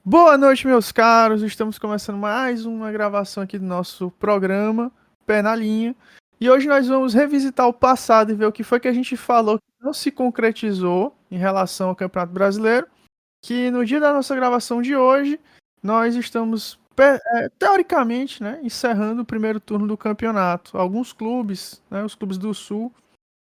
Boa noite, meus caros. Estamos começando mais uma gravação aqui do nosso programa Pé na Linha. E hoje nós vamos revisitar o passado e ver o que foi que a gente falou que não se concretizou em relação ao Campeonato Brasileiro. Que no dia da nossa gravação de hoje, nós estamos teoricamente, né, encerrando o primeiro turno do campeonato. Alguns clubes, né, os clubes do Sul,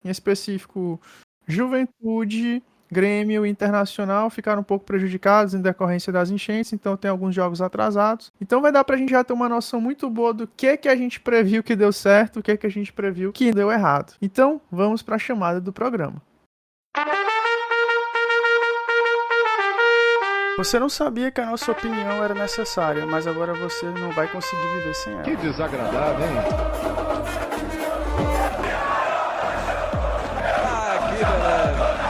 em específico Juventude, Grêmio e Internacional, ficaram um pouco prejudicados em decorrência das enchentes, então tem alguns jogos atrasados. Então vai dar pra gente já ter uma noção muito boa do que a gente previu que deu certo, o que a gente previu que deu errado. Então vamos para a chamada do programa. Você não sabia que a nossa opinião era necessária, mas agora você não vai conseguir viver sem ela. Que desagradável, hein? Que beleza.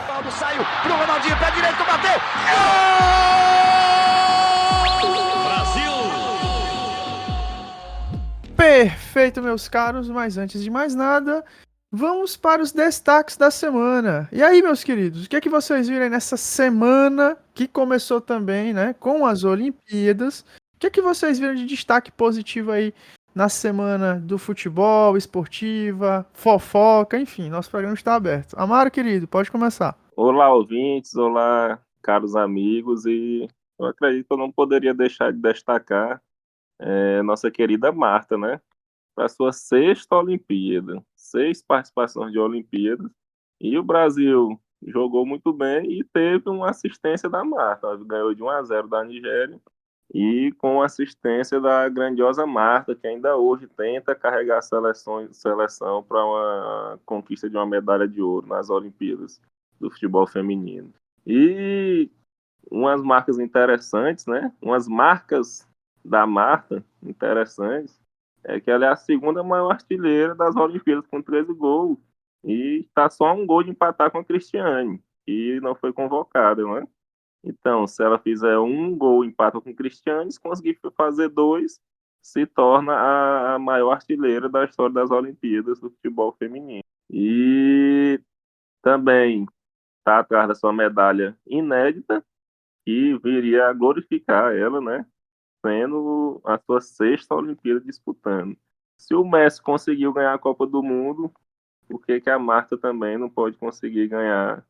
Ronaldo saiu pro Ronaldinho, pé direito, bateu. Perfeito, meus caros, mas antes de mais nada, vamos para os destaques da semana. E aí, meus queridos, o que é que vocês viram aí nessa semana que começou também, né, com as Olimpíadas? O que é que vocês viram de destaque positivo aí na semana do futebol, esportiva, fofoca, enfim, nosso programa está aberto. Amaro, querido, pode começar. Olá, ouvintes, olá, caros amigos, e eu acredito que eu não poderia deixar de destacar nossa querida Marta, né? Para sua sexta Olimpíada, 6 participações de Olimpíadas, e o Brasil jogou muito bem e teve uma assistência da Marta. Ela ganhou de 1-0 da Nigéria e com assistência da grandiosa Marta, que ainda hoje tenta carregar a seleção para uma conquista de uma medalha de ouro nas Olimpíadas do futebol feminino. E umas marcas interessantes, né? Umas marcas da Marta interessantes é que ela é a segunda maior artilheira das Olimpíadas com 13 gols e está só um gol de empatar com a Cristiane, que não foi convocada, né? Então, se ela fizer um gol e empata com o Cristiane, se conseguir fazer dois, se torna a maior artilheira da história das Olimpíadas do futebol feminino. E também está atrás da sua medalha inédita, que viria a glorificar ela, né? Sendo a sua sexta Olimpíada disputando. Se o Messi conseguiu ganhar a Copa do Mundo, por que que a Marta também não pode conseguir ganhar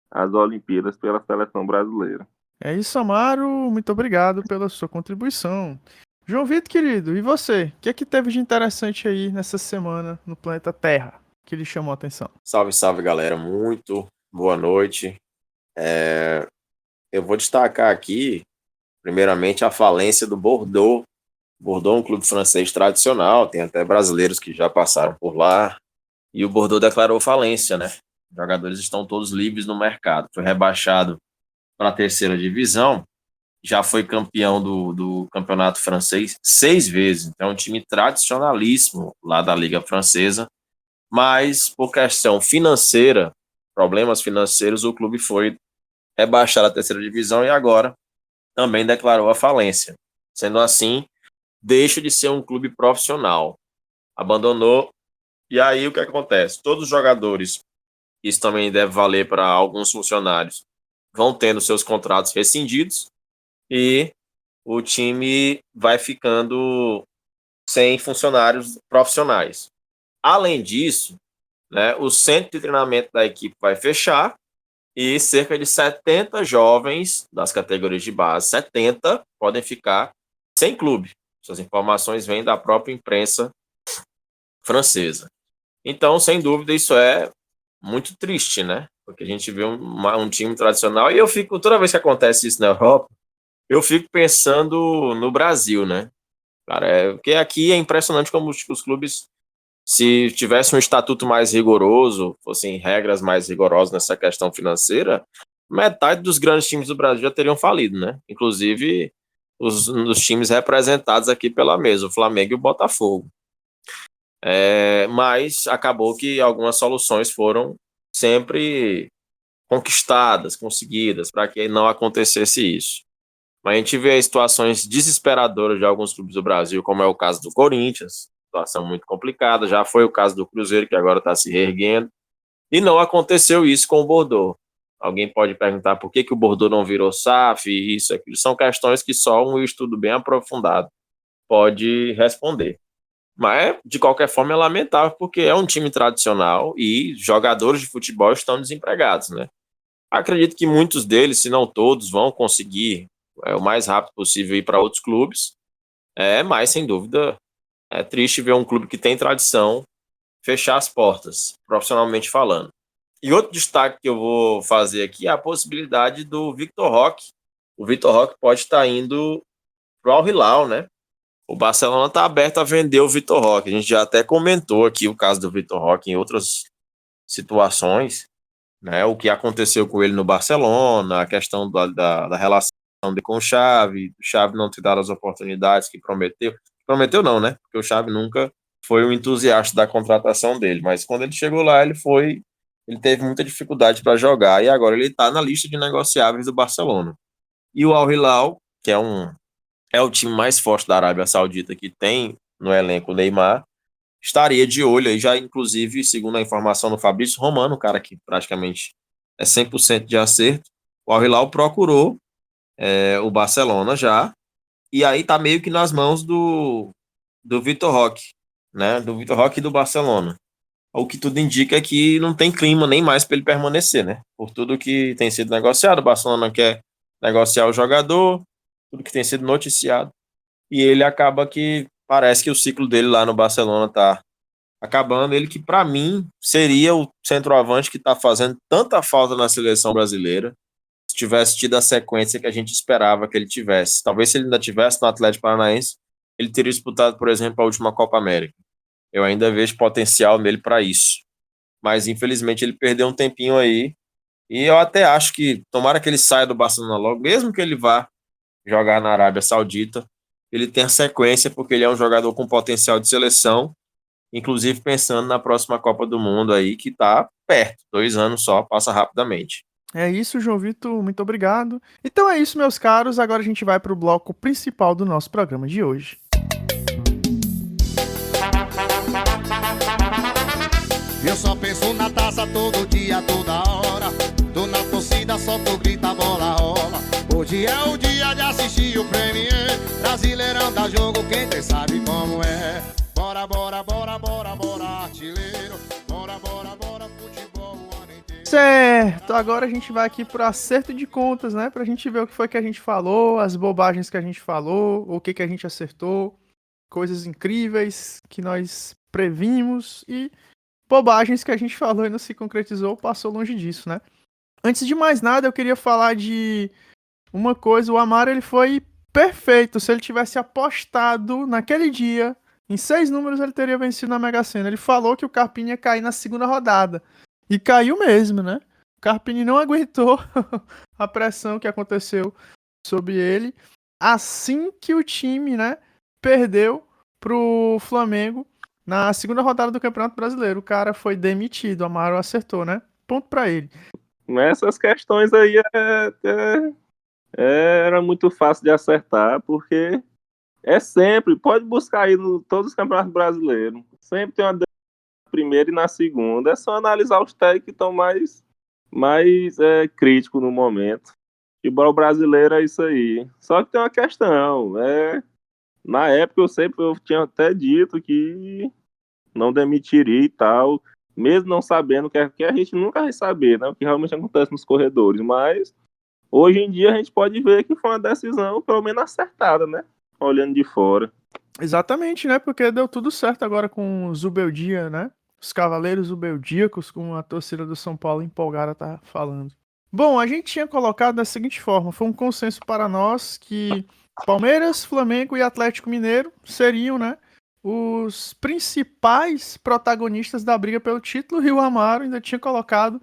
as Olimpíadas pela seleção brasileira? É isso, Amaro, muito obrigado pela sua contribuição. João Vitor, querido, e você? O que é que teve de interessante aí nessa semana no planeta Terra que lhe chamou a atenção? Salve, salve, galera. Muito boa noite. Eu vou destacar aqui, primeiramente, a falência do Bordeaux. Bordeaux é um clube francês tradicional, tem até brasileiros que já passaram por lá. E o Bordeaux declarou falência, né? Os jogadores estão todos livres no mercado. Foi rebaixado para a terceira divisão, já foi campeão do campeonato francês 6 vezes. Então, é um time tradicionalíssimo lá da Liga Francesa. Mas, por questão financeira, problemas financeiros, o clube foi rebaixado à terceira divisão e agora também declarou a falência. Sendo assim, deixa de ser um clube profissional. Abandonou. E aí, o que acontece? Todos os jogadores, isso também deve valer para alguns funcionários, vão tendo seus contratos rescindidos e o time vai ficando sem funcionários profissionais. Além disso, né, o centro de treinamento da equipe vai fechar e cerca de 70 jovens das categorias de base, 70, podem ficar sem clube. Essas informações vêm da própria imprensa francesa. Então, sem dúvida, isso é muito triste, né? Porque a gente vê um time tradicional e eu fico, toda vez que acontece isso na Europa, eu fico pensando no Brasil, né? Cara, porque aqui é impressionante como os clubes, se tivesse um estatuto mais rigoroso, fossem regras mais rigorosas nessa questão financeira, metade dos grandes times do Brasil já teriam falido, né? Inclusive os times representados aqui pela mesa, o Flamengo e o Botafogo. Mas acabou que algumas soluções foram sempre conquistadas, conseguidas, para que não acontecesse isso. Mas a gente vê situações desesperadoras de alguns clubes do Brasil, como é o caso do Corinthians, situação muito complicada. Já foi o caso do Cruzeiro, que agora está se reerguendo. E não aconteceu isso com o Bordeaux. Alguém pode perguntar por que o Bordeaux não virou SAF, isso, aquilo. São questões que só um estudo bem aprofundado pode responder. Mas, de qualquer forma, é lamentável, porque é um time tradicional e jogadores de futebol estão desempregados, né? Acredito que muitos deles, se não todos, vão conseguir o mais rápido possível ir para outros clubes. Mas, sem dúvida, é triste ver um clube que tem tradição fechar as portas, profissionalmente falando. E outro destaque que eu vou fazer aqui é a possibilidade do Victor Roque. O Victor Roque pode estar indo para o Al Hilal, né? O Barcelona está aberto a vender o Victor Roque. A gente já até comentou aqui o caso do Victor Roque em outras situações, né? O que aconteceu com ele no Barcelona, a questão da relação dele com o Xavi não ter dado as oportunidades que prometeu. Prometeu não, né? Porque o Xavi nunca foi um entusiasta da contratação dele, mas quando ele chegou lá, ele teve muita dificuldade para jogar, e agora ele está na lista de negociáveis do Barcelona. E o Al Hilal, que é o time mais forte da Arábia Saudita, que tem no elenco o Neymar, estaria de olho aí, já inclusive, segundo a informação do Fabrício Romano, o cara que praticamente é 100% de acerto, o Al Hilal procurou o Barcelona já, e aí tá meio que nas mãos do Victor Roque, né, do Victor Roque e do Barcelona. O que tudo indica é que não tem clima nem mais para ele permanecer, né? Por tudo que tem sido negociado, o Barcelona quer negociar o jogador, tudo que tem sido noticiado, e ele acaba que parece que o ciclo dele lá no Barcelona tá acabando. Ele que, para mim, seria o centroavante que tá fazendo tanta falta na seleção brasileira, se tivesse tido a sequência que a gente esperava que ele tivesse. Talvez se ele ainda tivesse no Atlético Paranaense, ele teria disputado, por exemplo, a última Copa América. Eu ainda vejo potencial nele para isso. Mas, infelizmente, ele perdeu um tempinho aí. E eu até acho que, tomara que ele saia do Barcelona logo, mesmo que ele vá jogar na Arábia Saudita, ele tem a sequência, porque ele é um jogador com potencial de seleção, inclusive pensando na próxima Copa do Mundo aí, que está perto. 2 anos só, passa rapidamente. É isso, João Vitor, muito obrigado. Então é isso, meus caros. Agora a gente vai para o bloco principal do nosso programa de hoje. Eu só penso na taça todo dia, toda hora. Tô na torcida, só tô grita, bola rola. Hoje é o dia de assistir o Premier. Brasileirão dá jogo, quem tem sabe como é. Bora, bora, bora, bora, bora, artilheiro. Bora, bora, bora, futebol o ano inteiro. Certo, agora a gente vai aqui pro acerto de contas, né? Pra gente ver o que foi que a gente falou, as bobagens que a gente falou, o que a gente acertou, coisas incríveis que nós previmos e bobagens que a gente falou e não se concretizou, passou longe disso, né? Antes de mais nada, eu queria falar de uma coisa. O Amaro, ele foi perfeito. Se ele tivesse apostado naquele dia, em 6 números, ele teria vencido na Mega Sena. Ele falou que o Carpini ia cair na segunda rodada. E caiu mesmo, né? O Carpini não aguentou a pressão que aconteceu sobre ele. Assim que o time, né, perdeu pro Flamengo na segunda rodada do Campeonato Brasileiro. O cara foi demitido. O Amaro acertou, né? Ponto pra ele. Essas questões aí era muito fácil de acertar, porque sempre, pode buscar aí em todos os campeonatos brasileiros, sempre tem uma na primeira e na segunda, é só analisar os técnicos que estão mais críticos no momento. Futebol brasileiro é isso aí. Só que tem uma questão, na época eu tinha até dito que não demitiria e tal, mesmo não sabendo que a gente nunca vai saber, né, o que realmente acontece nos corredores, mas hoje em dia a gente pode ver que foi uma decisão pelo menos acertada, né, olhando de fora. Exatamente, né, porque deu tudo certo agora com o Zubeldia, né, os Cavaleiros Zubeldíacos, como a torcida do São Paulo empolgada tá falando. Bom, a gente tinha colocado da seguinte forma, foi um consenso para nós que Palmeiras, Flamengo e Atlético Mineiro seriam, né, os principais protagonistas da briga pelo título, e o Amaro ainda tinha colocado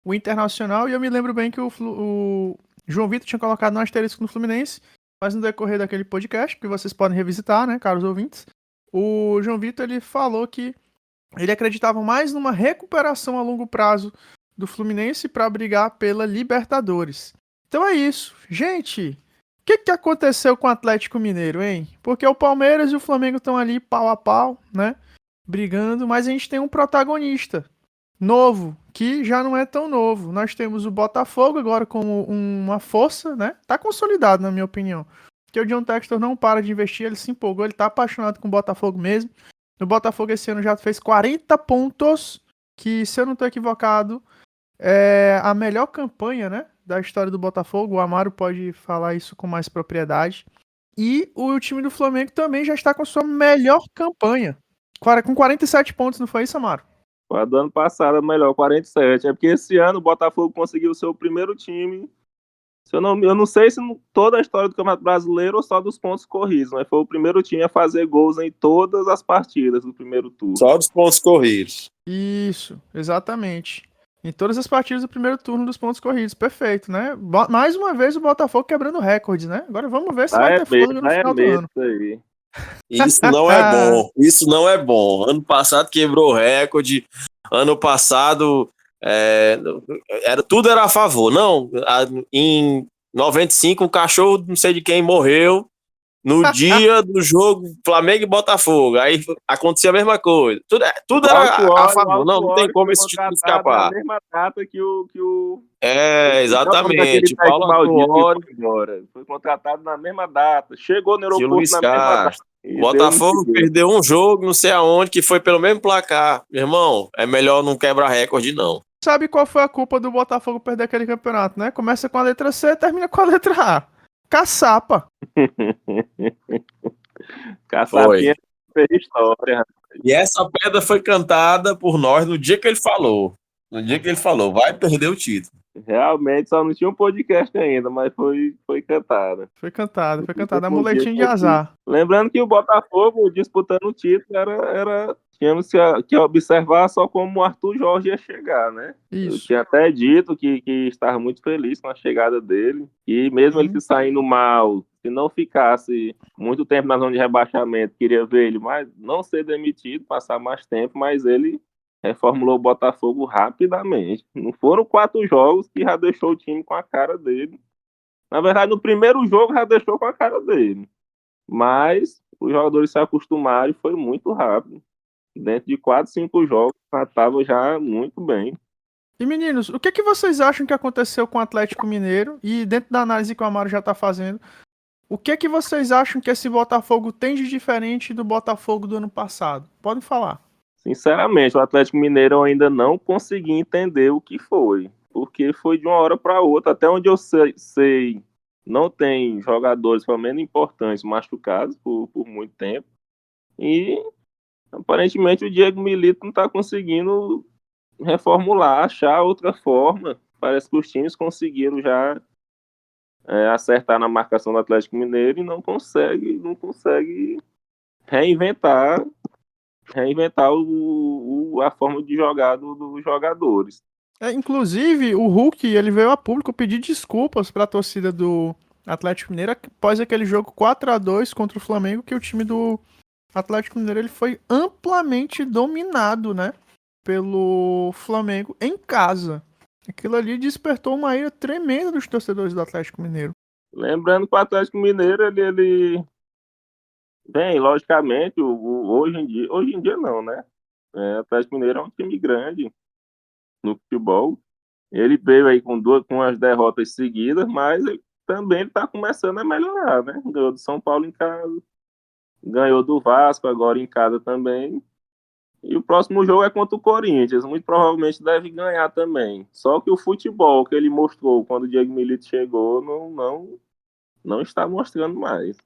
o Internacional, e eu me lembro bem que o João Vitor tinha colocado no asterisco no Fluminense, mas no decorrer daquele podcast, que vocês podem revisitar, né, caros ouvintes, o João Vitor, ele falou que ele acreditava mais numa recuperação a longo prazo do Fluminense para brigar pela Libertadores. Então é isso. Gente, que aconteceu com o Atlético Mineiro, hein? Porque o Palmeiras e o Flamengo estão ali pau a pau, né? Brigando, mas a gente tem um protagonista novo, que já não é tão novo. Nós temos o Botafogo agora como uma força, né? Tá consolidado, na minha opinião. Porque o John Textor não para de investir, ele se empolgou, ele tá apaixonado com o Botafogo mesmo. O Botafogo esse ano já fez 40 pontos, que, se eu não tô equivocado, é a melhor campanha, né, da história do Botafogo. O Amaro pode falar isso com mais propriedade. E o time do Flamengo também já está com sua melhor campanha. Com 47 pontos, não foi isso, Amaro? Foi a do ano passado, melhor, 47. É porque esse ano o Botafogo conseguiu o seu primeiro time. Eu não sei se toda a história do Campeonato Brasileiro ou só dos pontos corridos, mas foi o primeiro time a fazer gols em todas as partidas do primeiro turno. Só dos pontos corridos. Isso, exatamente. Em todas as partidas do primeiro turno dos pontos corridos. Perfeito, né? Mais uma vez o Botafogo quebrando recordes, né? Agora vamos ver se vai ter fôlego no final do ano. Isso aí. Isso não é bom. Isso não é bom. Ano passado quebrou recorde. Ano passado tudo era a favor. Não, em 95 um cachorro não sei de quem morreu no dia do jogo Flamengo e Botafogo. Aí acontecia a mesma coisa. Tudo era a favor. Não tem como esse título escapar. Na mesma data que o exatamente. Paulo Autuori foi contratado na mesma data. Chegou no aeroporto na mesma data. Botafogo perdeu um jogo, não sei aonde, que foi pelo mesmo placar. Meu irmão, é melhor não quebrar recorde, não. Sabe qual foi a culpa do Botafogo perder aquele campeonato, né? Começa com a letra C e termina com a letra A. Caçapa. Caçapinha fez história. E essa pedra foi cantada por nós no dia que ele falou. No dia que ele falou, vai perder o título. Realmente só não tinha um podcast ainda, mas foi cantada. Foi cantada. Amuletinho de azar. Lembrando que o Botafogo disputando o título tínhamos que observar só como o Arthur Jorge ia chegar, né? Isso. Eu tinha até dito que estava muito feliz com a chegada dele. E mesmo ele saindo mal, se não ficasse muito tempo na zona de rebaixamento, queria ver ele não ser demitido, passar mais tempo, mas ele reformulou o Botafogo rapidamente. Não foram 4 jogos que já deixou o time com a cara dele. Na verdade, no primeiro jogo já deixou com a cara dele. Mas os jogadores se acostumaram e foi muito rápido. Dentro de 4, 5 jogos, já estava já muito bem. E meninos, o que vocês acham que aconteceu com o Atlético Mineiro? E dentro da análise que o Amaro já está fazendo, o que vocês acham que esse Botafogo tem de diferente do Botafogo do ano passado? Podem falar. Sinceramente, o Atlético Mineiro eu ainda não consegui entender o que foi. Porque foi de uma hora para outra. Até onde eu sei, não tem jogadores, pelo menos importantes, machucados por muito tempo. E aparentemente o Diego Milito não está conseguindo reformular, achar outra forma. Parece que os times conseguiram já acertar na marcação do Atlético Mineiro e não consegue reinventar a forma de jogar dos jogadores. Inclusive, o Hulk ele veio a público pedir desculpas para a torcida do Atlético Mineiro após aquele jogo 4-2 contra o Flamengo, que o time do Atlético Mineiro ele foi amplamente dominado, né, pelo Flamengo em casa. Aquilo ali despertou uma ira tremenda dos torcedores do Atlético Mineiro. Lembrando que o Atlético Mineiro, ele bem, logicamente, hoje em dia não, né? O Atlético Mineiro é um time grande no futebol. Ele veio aí com as derrotas seguidas, mas ele também está começando a melhorar, né? Ganhou do São Paulo em casa, ganhou do Vasco agora em casa também. E o próximo jogo é contra o Corinthians, muito provavelmente deve ganhar também. Só que o futebol que ele mostrou quando o Diego Milito chegou não está mostrando mais.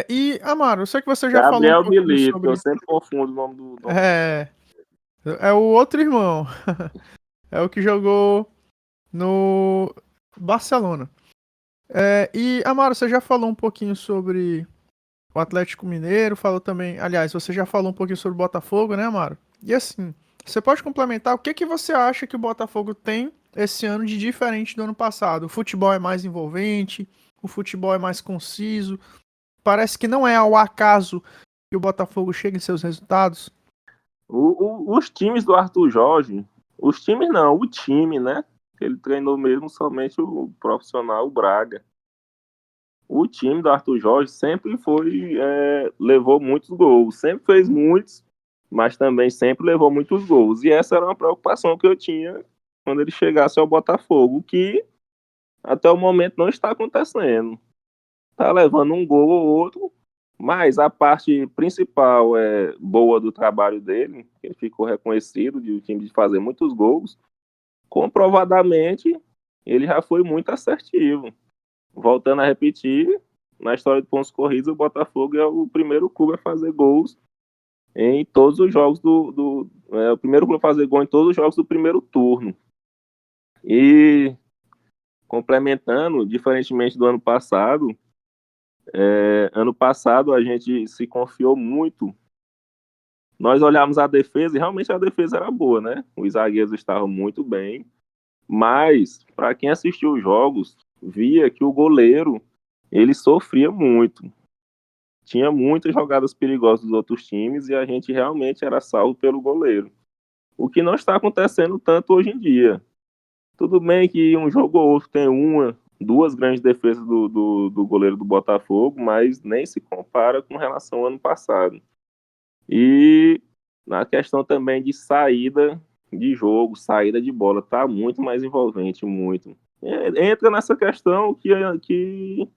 E, Amaro, eu sei que você já Gabriel falou um pouquinho Milito, sobre... eu sempre confundo o nome do... É o outro irmão. É o que jogou no Barcelona. E, Amaro, você já falou um pouquinho sobre o Atlético Mineiro, falou também... Aliás, você já falou um pouquinho sobre o Botafogo, né, Amaro? E assim, você pode complementar o que você acha que o Botafogo tem esse ano de diferente do ano passado? O futebol é mais envolvente, o futebol é mais conciso... Parece que não é ao acaso que o Botafogo chega em seus resultados. Os times do Arthur Jorge, o time, né? Ele treinou mesmo somente o profissional, o Braga. o time do Arthur Jorge sempre levou muitos gols, sempre fez muitos, mas também sempre levou muitos gols. E essa era uma preocupação que eu tinha quando ele chegasse ao Botafogo, que até o momento não está acontecendo. Tá levando um gol ou outro, mas a parte principal boa do trabalho dele, ele ficou reconhecido de o time de fazer muitos gols, comprovadamente ele já foi muito assertivo. Voltando a repetir, na história de pontos corridos, o Botafogo é o primeiro clube a fazer gols em todos os jogos o primeiro clube a fazer gol em todos os jogos do primeiro turno. E complementando, diferentemente do ano passado a gente se confiou muito. Nós olhamos a defesa e realmente a defesa era boa, né? Os zagueiros estavam muito bem, mas para quem assistiu os jogos, via que o goleiro ele sofria muito. Tinha muitas jogadas perigosas dos outros times e a gente realmente era salvo pelo goleiro. O que não está acontecendo tanto hoje em dia. Tudo bem que um jogo ou outro tem duas grandes defesas do goleiro do Botafogo, mas nem se compara com relação ao ano passado. E na questão também de saída de jogo, saída de bola, tá muito mais envolvente, muito. Entra nessa questão que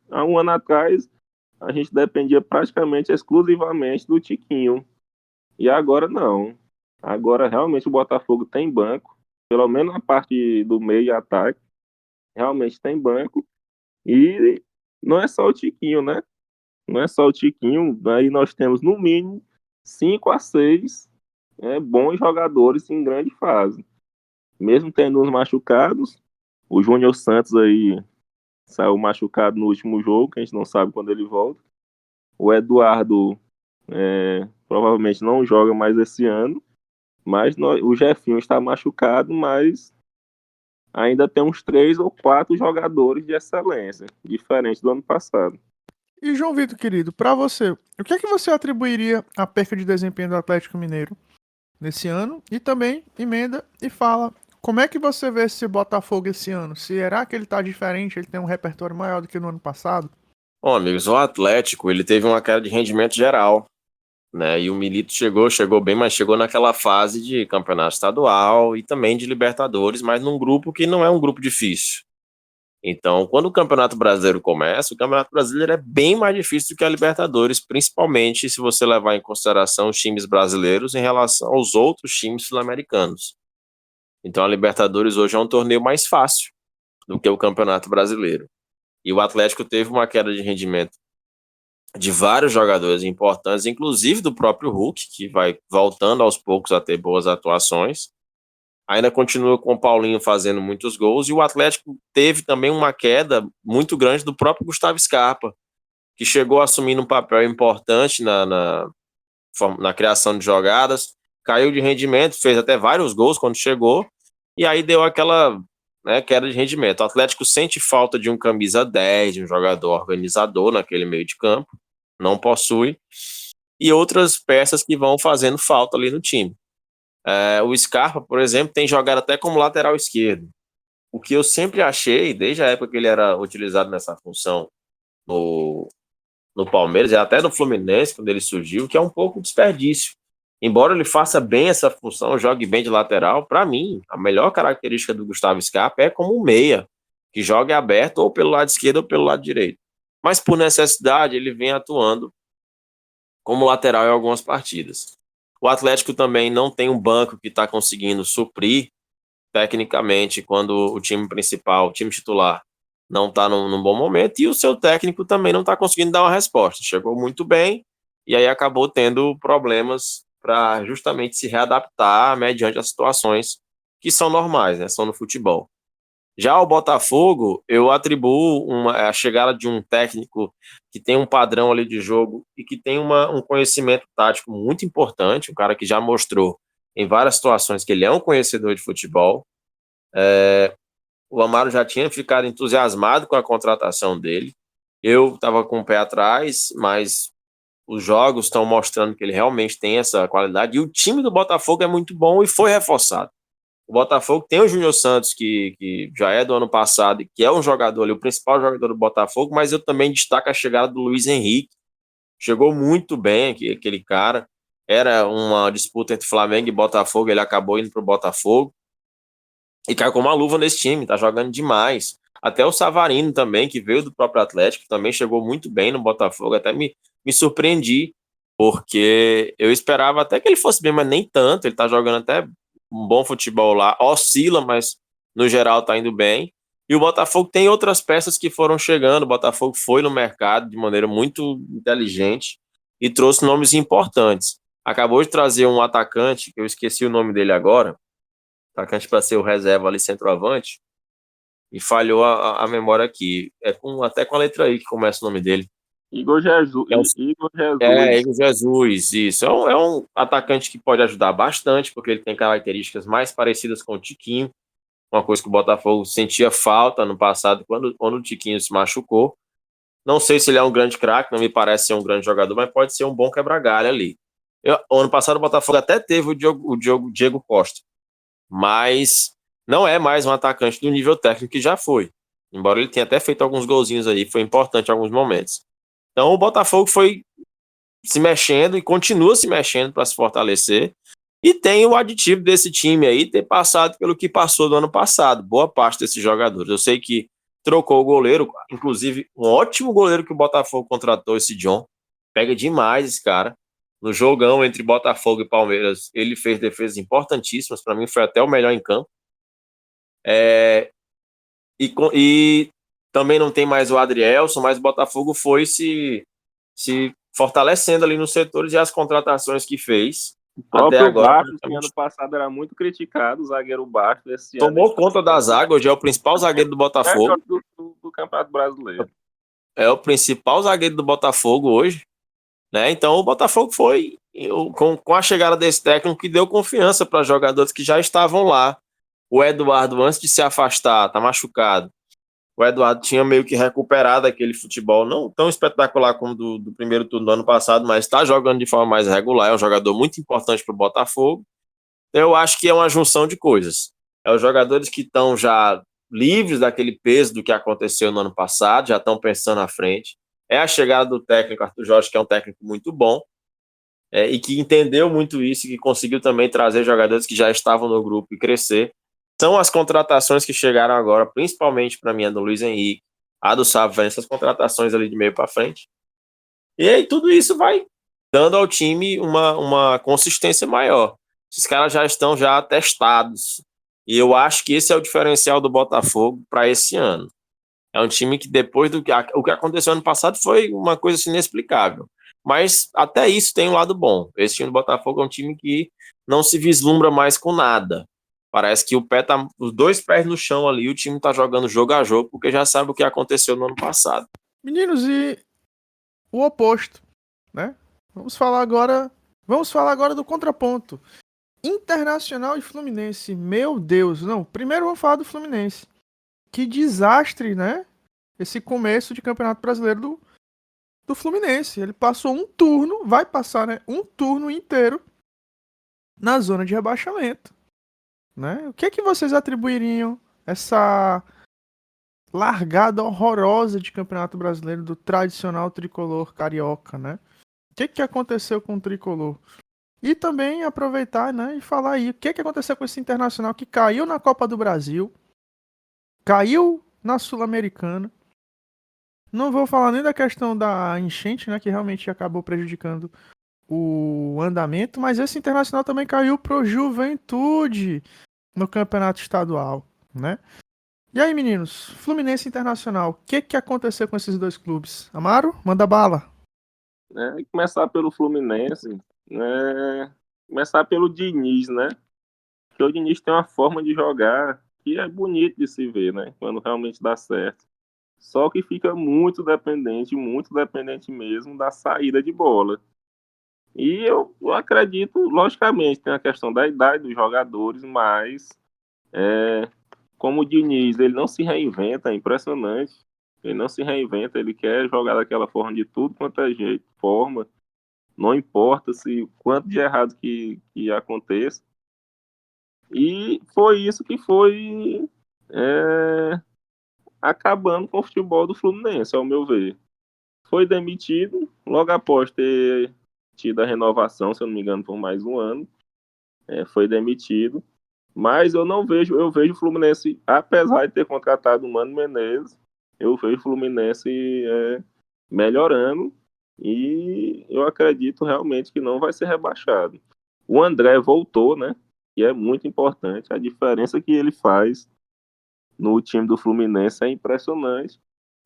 há um ano atrás a gente dependia praticamente exclusivamente do Tiquinho. E agora não. Agora realmente o Botafogo tem banco, pelo menos na parte do meio e ataque, realmente tem banco. E não é só o Tiquinho, né? Não é só o Tiquinho, aí nós temos no mínimo 5 a 6 bons jogadores em grande fase. Mesmo tendo uns machucados, o Júnior Santos aí saiu machucado no último jogo, que a gente não sabe quando ele volta. O Eduardo provavelmente não joga mais esse ano, mas o Jefinho está machucado, mas ainda tem uns 3 ou 4 jogadores de excelência, diferente do ano passado. E João Vitor, querido, para você, o que é que você atribuiria à perca de desempenho do Atlético Mineiro nesse ano? E também emenda e fala como é que você vê esse Botafogo esse ano? Será que ele tá diferente? Ele tem um repertório maior do que no ano passado? Bom, amigos, o Atlético, ele teve uma queda de rendimento geral, né? E o Milito chegou bem, mas chegou naquela fase de campeonato estadual e também de Libertadores, mas num grupo que não é um grupo difícil. Então, quando o Campeonato Brasileiro começa, o Campeonato Brasileiro é bem mais difícil do que a Libertadores, principalmente se você levar em consideração os times brasileiros em relação aos outros times sul-americanos. Então, a Libertadores hoje é um torneio mais fácil do que o Campeonato Brasileiro. E o Atlético teve uma queda de rendimento de vários jogadores importantes, inclusive do próprio Hulk, que vai voltando aos poucos a ter boas atuações. Ainda continua com o Paulinho fazendo muitos gols, e o Atlético teve também uma queda muito grande do próprio Gustavo Scarpa, que chegou assumindo um papel importante na criação de jogadas, caiu de rendimento, fez até vários gols quando chegou, e aí deu aquela queda de rendimento. O Atlético sente falta de um camisa 10, de um jogador organizador naquele meio de campo, não possui, e outras peças que vão fazendo falta ali no time. O Scarpa, por exemplo, tem jogado até como lateral esquerdo. O que eu sempre achei, desde a época que ele era utilizado nessa função no Palmeiras e até no Fluminense, quando ele surgiu, que é um pouco desperdício. Embora ele faça bem essa função, jogue bem de lateral, para mim, a melhor característica do Gustavo Scarpa é como um meia, que joga aberto ou pelo lado esquerdo ou pelo lado direito. Mas por necessidade, ele vem atuando como lateral em algumas partidas. O Atlético também não tem um banco que está conseguindo suprir tecnicamente quando o time principal, o time titular, não está num bom momento, e o seu técnico também não está conseguindo dar uma resposta. Chegou muito bem e aí acabou tendo problemas para justamente se readaptar mediante as situações que são normais, né? São no futebol. Já o Botafogo, eu atribuo a chegada de um técnico que tem um padrão ali de jogo e que tem um conhecimento tático muito importante, um cara que já mostrou em várias situações que ele é um conhecedor de futebol. O Amaro já tinha ficado entusiasmado com a contratação dele. Eu estava com o pé atrás, mas os jogos estão mostrando que ele realmente tem essa qualidade. E o time do Botafogo é muito bom e foi reforçado. O Botafogo tem o Júnior Santos, que já é do ano passado, e que é um jogador ali, o principal jogador do Botafogo, mas eu também destaco a chegada do Luiz Henrique. Chegou muito bem aquele cara. Era uma disputa entre Flamengo e Botafogo, ele acabou indo para o Botafogo e caiu com uma luva nesse time, tá jogando demais. Até o Savarino também, que veio do próprio Atlético, também chegou muito bem no Botafogo, até me surpreendi, porque eu esperava até que ele fosse bem, mas nem tanto, ele tá jogando até um bom futebol lá, oscila, mas no geral tá indo bem. E o Botafogo tem outras peças que foram chegando, o Botafogo foi no mercado de maneira muito inteligente e trouxe nomes importantes. Acabou de trazer um atacante, que eu esqueci o nome dele agora, atacante para ser o reserva ali, centroavante, e falhou a memória aqui. Até com a letra I que começa o nome dele. Igor Jesus. É, o, Igor Jesus. Igor Jesus, isso. É um atacante que pode ajudar bastante, porque ele tem características mais parecidas com o Tiquinho, uma coisa que o Botafogo sentia falta no passado, quando o Tiquinho se machucou. Não sei se ele é um grande craque, não me parece ser um grande jogador, mas pode ser um bom quebra-galho ali. Ano passado o Botafogo até teve o Diego Costa, mas não é mais um atacante do nível técnico que já foi. Embora ele tenha até feito alguns golzinhos aí, foi importante em alguns momentos. Então o Botafogo foi se mexendo e continua se mexendo para se fortalecer. E tem o aditivo desse time aí ter passado pelo que passou do ano passado. Boa parte desses jogadores. Eu sei que trocou o goleiro, inclusive um ótimo goleiro que o Botafogo contratou, esse John. Pega demais esse cara. No jogão entre Botafogo e Palmeiras, ele fez defesas importantíssimas. Para mim, foi até o melhor em campo. E também não tem mais o Adrielson, mas o Botafogo foi se fortalecendo ali nos setores e as contratações que fez. O Até próprio agora, Bastos, que ano passado era muito criticado, o zagueiro Bastos, esse ano tomou conta da zaga, hoje é o principal zagueiro do Botafogo. do Campeonato Brasileiro. É o principal zagueiro do Botafogo hoje, né? Então o Botafogo foi com a chegada desse técnico que deu confiança para jogadores que já estavam lá. O Eduardo, antes de se afastar, tá machucado. O Eduardo tinha meio que recuperado aquele futebol não tão espetacular como do primeiro turno do ano passado, mas está jogando de forma mais regular, é um jogador muito importante para o Botafogo. Eu acho que é uma junção de coisas. É os jogadores que estão já livres daquele peso do que aconteceu no ano passado, já estão pensando à frente. É a chegada do técnico Arthur Jorge, que é um técnico muito bom, e que entendeu muito isso e que conseguiu também trazer jogadores que já estavam no grupo e crescer. São as contratações que chegaram agora, principalmente para mim, a do Luiz Henrique, a do Savarino, essas contratações ali de meio para frente. E aí tudo isso vai dando ao time uma consistência maior. Esses caras já estão já testados. E eu acho que esse é o diferencial do Botafogo para esse ano. É um time que depois o que aconteceu ano passado foi uma coisa assim, inexplicável. Mas até isso tem um lado bom. Esse time do Botafogo é um time que não se vislumbra mais com nada. Parece que os dois pés no chão ali, o time tá jogando jogo a jogo, porque já sabe o que aconteceu no ano passado. Meninos, e o oposto, né? Vamos falar agora do contraponto. Internacional e Fluminense. Meu Deus, não. Primeiro vamos falar do Fluminense. Que desastre, né? Esse começo de Campeonato Brasileiro do Fluminense. Ele passou vai passar, né? Um turno inteiro na zona de rebaixamento. Né? O que é que vocês atribuiriam essa largada horrorosa de Campeonato Brasileiro do tradicional tricolor carioca, né? O que aconteceu com o tricolor? E também aproveitar, né, e falar aí o que aconteceu com esse Internacional que caiu na Copa do Brasil, caiu na Sul-Americana. Não vou falar nem da questão da enchente, né, que realmente acabou prejudicando o andamento, mas esse Internacional também caiu pro Juventude no Campeonato Estadual, né? E aí, meninos, Fluminense e Internacional, o que aconteceu com esses dois clubes? Amaro, manda bala. Começar pelo Fluminense, começar pelo Diniz, né? Porque o Diniz tem uma forma de jogar que é bonito de se ver, né? Quando realmente dá certo. Só que fica muito dependente mesmo da saída de bola. E eu acredito, logicamente, tem a questão da idade dos jogadores, mas como o Diniz, ele não se reinventa, é impressionante. Ele não se reinventa, ele quer jogar daquela forma de tudo quanto é jeito, forma. Não importa se quanto de errado que aconteça. E foi isso que foi acabando com o futebol do Fluminense, ao meu ver. Foi demitido logo após ter tido a renovação, se eu não me engano, por mais um ano. Foi demitido. Mas eu vejo o Fluminense, apesar de ter contratado o Mano Menezes, eu vejo o Fluminense melhorando e eu acredito realmente que não vai ser rebaixado. O André voltou, né? Que é muito importante. A diferença que ele faz no time do Fluminense é impressionante.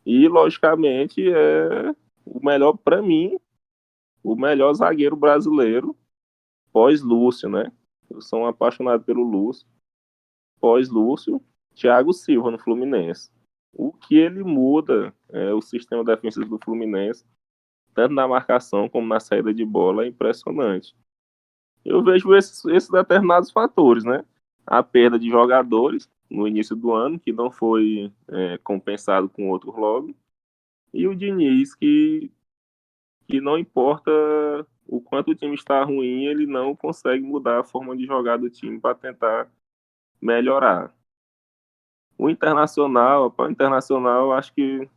E, logicamente, é o melhor, para mim, o melhor zagueiro brasileiro pós-Lúcio, né? Eu sou um apaixonado pelo Lúcio. Pós-Lúcio, Thiago Silva no Fluminense. O que ele muda o sistema defensivo do Fluminense, tanto na marcação como na saída de bola, é impressionante. Eu vejo esses determinados fatores, né? A perda de jogadores no início do ano, que não foi compensado com outros logo, e o Diniz, que não importa o quanto o time está ruim, ele não consegue mudar a forma de jogar do time para tentar melhorar. O Internacional, acho que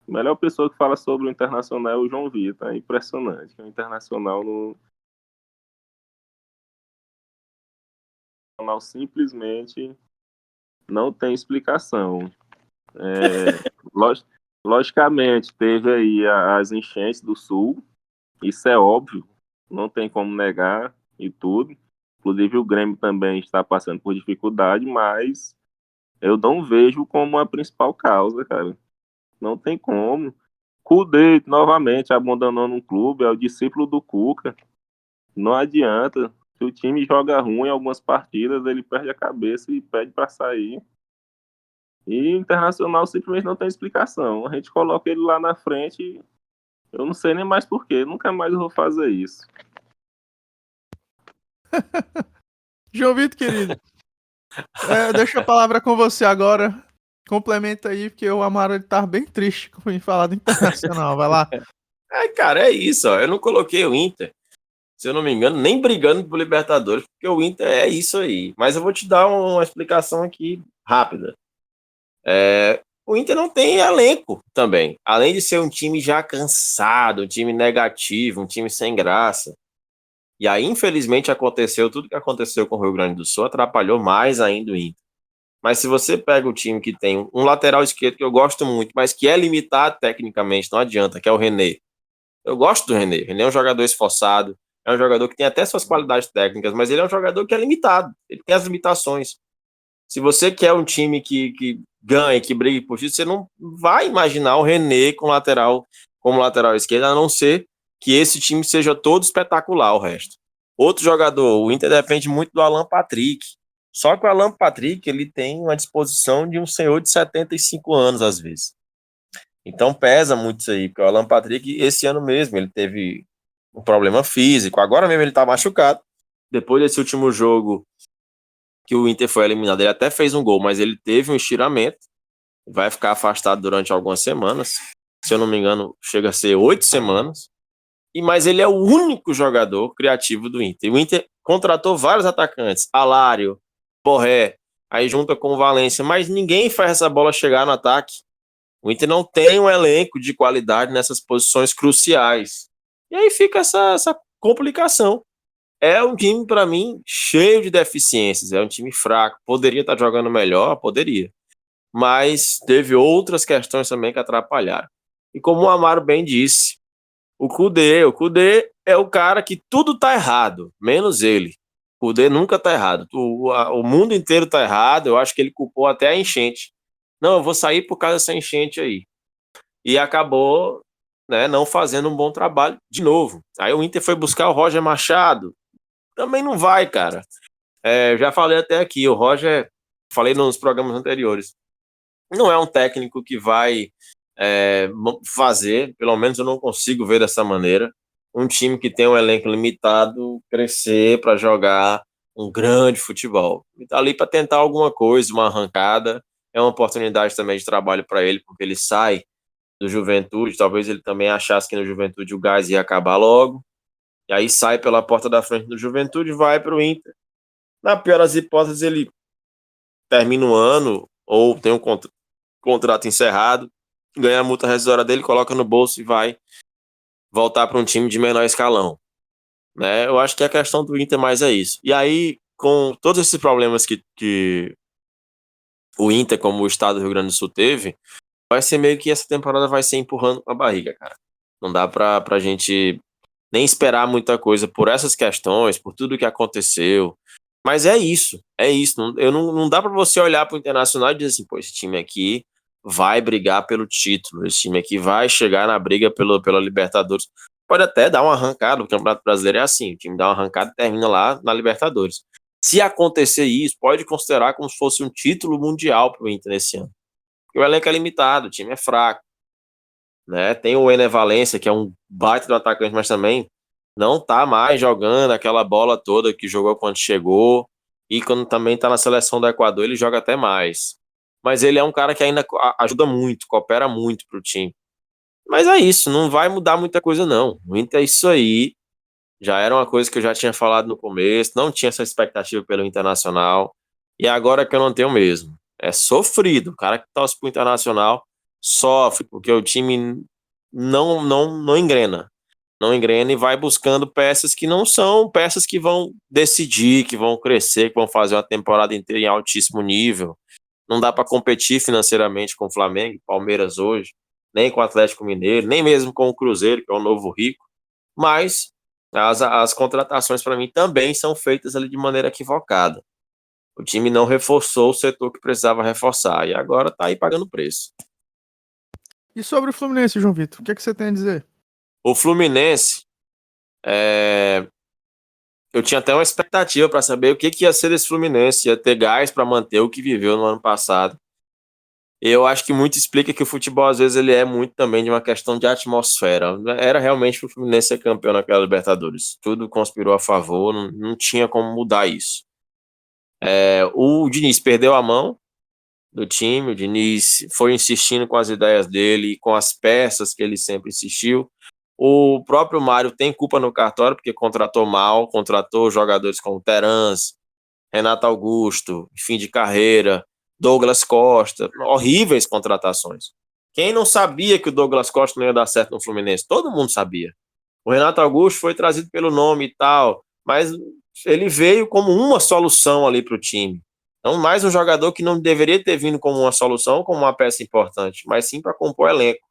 a melhor pessoa que fala sobre o Internacional é o João Vitor. É impressionante. O Internacional simplesmente não tem explicação. Log- Logicamente, teve aí as enchentes do Sul, isso é óbvio, não tem como negar e tudo. Inclusive, o Grêmio também está passando por dificuldade, mas eu não vejo como a principal causa, cara. Não tem como. Kudê, novamente, abandonando um clube, é o discípulo do Cuca. Não adianta. Se o time joga ruim em algumas partidas, ele perde a cabeça e pede para sair. E o Internacional simplesmente não tem explicação. A gente coloca ele lá na frente, eu não sei nem mais porquê. Nunca mais eu vou fazer isso. João Vitor, querido, deixa a palavra com você agora. Complementa aí, porque o Amaro ele tá bem triste com me falar do Internacional. Vai lá. Cara, é isso, ó. Eu não coloquei o Inter, se eu não me engano, nem brigando por Libertadores, porque o Inter é isso aí. Mas eu vou te dar uma explicação aqui rápida. O Inter não tem elenco também. Além de ser um time já cansado, um time negativo, um time sem graça. E aí, infelizmente, aconteceu tudo que aconteceu com o Rio Grande do Sul, atrapalhou mais ainda o Inter. Mas se você pega o time que tem um lateral esquerdo que eu gosto muito, mas que é limitado tecnicamente, não adianta, que é o René. Eu gosto do René. René é um jogador esforçado, é um jogador que tem até suas qualidades técnicas, mas ele é um jogador que é limitado. Ele tem as limitações. Se você quer um time que ganhe, que brigue por título, você não vai imaginar o René como lateral esquerdo, a não ser que esse time seja todo espetacular, o resto. Outro jogador, o Inter depende muito do Alan Patrick. Só que o Alan Patrick, ele tem uma disposição de um senhor de 75 anos, às vezes. Então pesa muito isso aí, porque o Alan Patrick, esse ano mesmo, ele teve um problema físico, agora mesmo ele tá machucado. Depois desse último jogo que o Inter foi eliminado, ele até fez um gol, mas ele teve um estiramento, vai ficar afastado durante algumas semanas. Se eu não me engano, chega a ser 8 semanas. Mas ele é o único jogador criativo do Inter. O Inter contratou vários atacantes, Alário, Borré, aí junta com o Valência, mas ninguém faz essa bola chegar no ataque. O Inter não tem um elenco de qualidade nessas posições cruciais. E aí fica essa complicação. É um time, para mim, cheio de deficiências. É um time fraco. Poderia estar jogando melhor? Poderia. Mas teve outras questões também que atrapalharam. E como o Amaro bem disse, o Kudê é o cara que tudo tá errado, menos ele. O Kudê nunca tá errado. O mundo inteiro tá errado. Eu acho que ele culpou até a enchente. Não, eu vou sair por causa dessa enchente aí. E acabou, né, não fazendo um bom trabalho de novo. Aí o Inter foi buscar o Roger Machado. Também não vai, cara. Eu já falei até aqui, o Roger, falei nos programas anteriores, não é um técnico que vai fazer, pelo menos eu não consigo ver dessa maneira, um time que tem um elenco limitado crescer para jogar um grande futebol. E tá ali para tentar alguma coisa, uma arrancada, é uma oportunidade também de trabalho para ele, porque ele sai do Juventude, talvez ele também achasse que no Juventude o gás ia acabar logo, e aí sai pela porta da frente do Juventude e vai para o Inter. Na pior das hipóteses, ele termina o ano ou tem um contrato encerrado, ganha a multa rescisória dele, coloca no bolso e vai voltar para um time de menor escalão, né? Eu acho que a questão do Inter mais é isso. E aí, com todos esses problemas que o Inter, como o estado do Rio Grande do Sul teve, vai ser meio que essa temporada vai ser empurrando com a barriga, cara. Não dá pra gente nem esperar muita coisa por essas questões, por tudo que aconteceu. Mas é isso, é isso. Não dá pra você olhar pro Internacional e dizer assim, pô, esse time aqui vai brigar pelo título, esse time aqui vai chegar na briga pela Libertadores. Pode até dar uma arrancada, o Campeonato Brasileiro é assim, o time dá uma arrancada e termina lá na Libertadores. Se acontecer isso, pode considerar como se fosse um título mundial pro Inter nesse ano. Porque o elenco é limitado, o time é fraco, né? Tem o Ené Valencia, que é um baita do atacante, mas também não tá mais jogando aquela bola toda que jogou quando chegou, e quando também tá na seleção do Equador, ele joga até mais. Mas ele é um cara que ainda ajuda muito, coopera muito pro time. Mas é isso, não vai mudar muita coisa não. O Inter é isso aí, já era uma coisa que eu já tinha falado no começo, não tinha essa expectativa pelo Internacional, e agora que eu não tenho mesmo. É sofrido, o cara que torce pro Internacional sofre, porque o time não engrena. Não engrena e vai buscando peças que não são peças que vão decidir, que vão crescer, que vão fazer uma temporada inteira em altíssimo nível. Não dá para competir financeiramente com o Flamengo, Palmeiras hoje, nem com o Atlético Mineiro, nem mesmo com o Cruzeiro, que é o novo rico. Mas as contratações, para mim, também são feitas ali de maneira equivocada. O time não reforçou o setor que precisava reforçar e agora está aí pagando preço. E sobre o Fluminense, João Vitor, o que você tem a dizer? O Fluminense, eu tinha até uma expectativa para saber o que ia ser desse Fluminense, ia ter gás para manter o que viveu no ano passado. Eu acho que muito explica que o futebol, às vezes, ele é muito também de uma questão de atmosfera. Era realmente para o Fluminense ser campeão naquela Libertadores. Tudo conspirou a favor, não tinha como mudar isso. O Diniz perdeu a mão do time, o Diniz foi insistindo com as ideias dele, com as peças que ele sempre insistiu. O próprio Mário tem culpa no cartório, porque contratou mal, contratou jogadores como Terans, Renato Augusto, fim de carreira, Douglas Costa, horríveis contratações. Quem não sabia que o Douglas Costa não ia dar certo no Fluminense? Todo mundo sabia. O Renato Augusto foi trazido pelo nome e tal, mas ele veio como uma solução ali para o time. Não mais um jogador que não deveria ter vindo como uma solução, como uma peça importante, mas sim para compor elenco.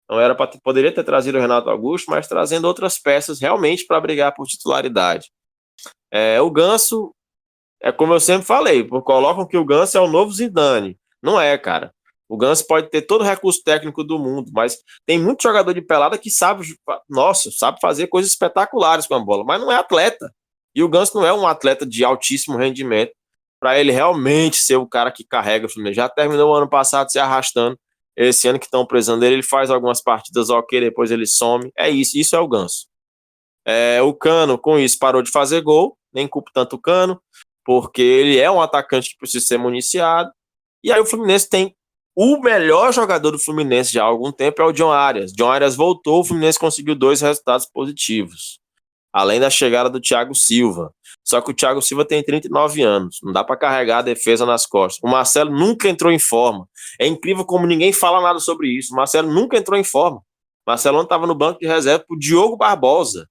Não era poderia ter trazido o Renato Augusto, mas trazendo outras peças realmente para brigar por titularidade. O Ganso, como eu sempre falei, colocam que o Ganso é o novo Zidane. Não é, cara. O Ganso pode ter todo o recurso técnico do mundo, mas tem muito jogador de pelada que sabe fazer coisas espetaculares com a bola, mas não é atleta. E o Ganso não é um atleta de altíssimo rendimento para ele realmente ser o cara que carrega o Fluminense. Já terminou o ano passado se arrastando. Esse ano que estão precisando dele, ele faz algumas partidas ok, depois ele some. É isso é o Ganso. O Cano, com isso, parou de fazer gol, nem culpo tanto o Cano, porque ele é um atacante que precisa ser municiado. E aí o Fluminense tem o melhor jogador do Fluminense já há algum tempo, é o John Arias. John Arias voltou, o Fluminense conseguiu 2 resultados positivos, além da chegada do Thiago Silva. Só que o Thiago Silva tem 39 anos, não dá para carregar a defesa nas costas. O Marcelo nunca entrou em forma. É incrível como ninguém fala nada sobre isso. O Marcelo nunca entrou em forma. O Marcelo estava no banco de reserva pro Diogo Barbosa.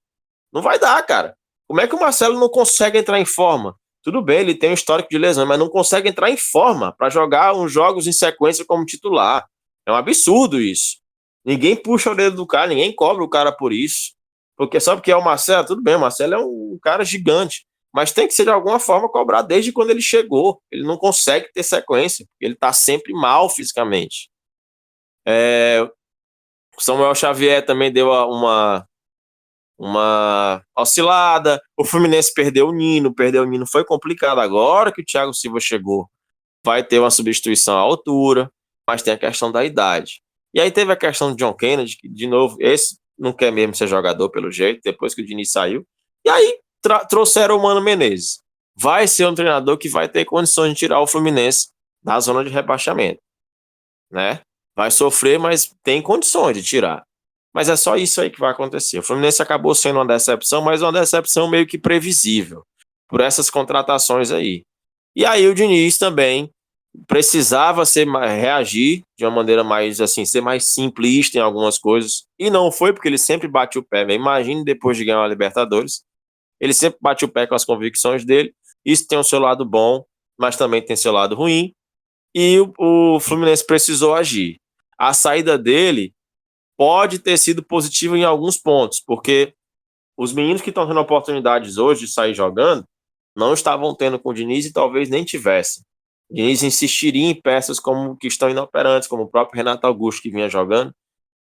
Não vai dar, cara. Como é que o Marcelo não consegue entrar em forma? Tudo bem, ele tem um histórico de lesão, mas não consegue entrar em forma para jogar uns jogos em sequência como titular. É um absurdo isso. Ninguém puxa o dedo do cara, ninguém cobra o cara por isso. Porque só porque é o Marcelo, tudo bem, o Marcelo é um cara gigante. Mas tem que ser de alguma forma cobrar desde quando ele chegou. Ele não consegue ter sequência, porque ele está sempre mal fisicamente. O Samuel Xavier também deu uma oscilada. O Fluminense perdeu o Nino, foi complicado. Agora que o Thiago Silva chegou, vai ter uma substituição à altura, mas tem a questão da idade. E aí teve a questão do John Kennedy, que, de novo, esse não quer mesmo ser jogador pelo jeito, depois que o Diniz saiu. E aí trouxeram o Mano Menezes. Vai ser um treinador que vai ter condições de tirar o Fluminense da zona de rebaixamento, né? Vai sofrer, mas tem condições de tirar. Mas é só isso aí que vai acontecer. O Fluminense acabou sendo uma decepção, mas uma decepção meio que previsível. por essas contratações aí. E aí o Diniz também precisava reagir de uma maneira mais, assim, ser mais simplista em algumas coisas, e não foi, porque ele sempre bate o pé, né? Imagine depois de ganhar a Libertadores, ele sempre bate o pé com as convicções dele. Isso tem o seu lado bom, mas também tem seu lado ruim, e o Fluminense precisou agir. A saída dele pode ter sido positiva em alguns pontos, porque os meninos que estão tendo oportunidades hoje de sair jogando não estavam tendo com o Diniz e talvez nem tivessem. O Diniz insistiria em peças como que estão inoperantes, como o próprio Renato Augusto que vinha jogando,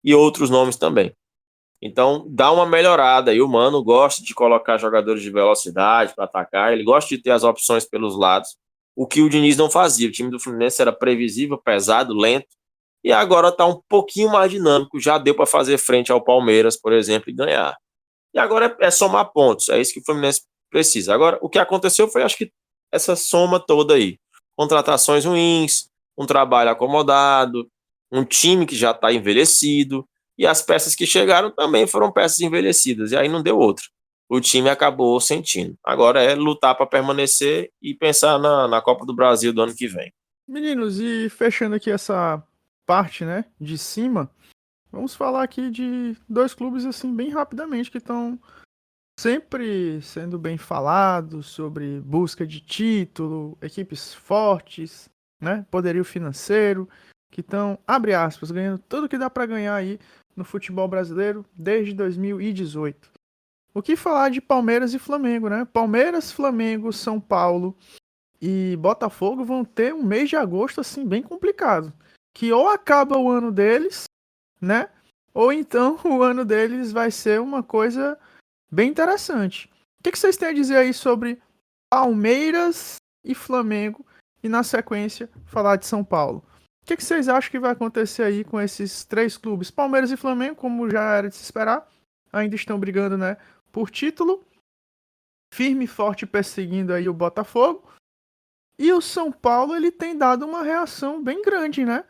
e outros nomes também. Então, dá uma melhorada. E o Mano gosta de colocar jogadores de velocidade para atacar, ele gosta de ter as opções pelos lados, o que o Diniz não fazia. O time do Fluminense era previsível, pesado, lento, e agora está um pouquinho mais dinâmico. Já deu para fazer frente ao Palmeiras, por exemplo, e ganhar. E agora é somar pontos, é isso que o Fluminense precisa. Agora, o que aconteceu foi, acho que, essa soma toda aí. Contratações ruins, um trabalho acomodado, um time que já está envelhecido, e as peças que chegaram também foram peças envelhecidas, e aí não deu outro. O time acabou sentindo. Agora é lutar para permanecer e pensar na Copa do Brasil do ano que vem. Meninos, e fechando aqui essa parte, né, de cima, vamos falar aqui de dois clubes, assim, bem rapidamente, que estão sempre sendo bem falados sobre busca de título, equipes fortes, né, poderio financeiro, que estão, abre aspas, ganhando tudo que dá para ganhar aí no futebol brasileiro desde 2018. O que falar de Palmeiras e Flamengo, né? Palmeiras, Flamengo, São Paulo e Botafogo vão ter um mês de agosto assim bem complicado, que ou acaba o ano deles, né? Ou então o ano deles vai ser uma coisa bem interessante. O que vocês têm a dizer aí sobre Palmeiras e Flamengo e na sequência falar de São Paulo? O que vocês acham que vai acontecer aí com esses três clubes? Palmeiras e Flamengo, como já era de se esperar, ainda estão brigando, né, por título, firme e forte perseguindo aí o Botafogo. E o São Paulo, ele tem dado uma reação bem grande, né,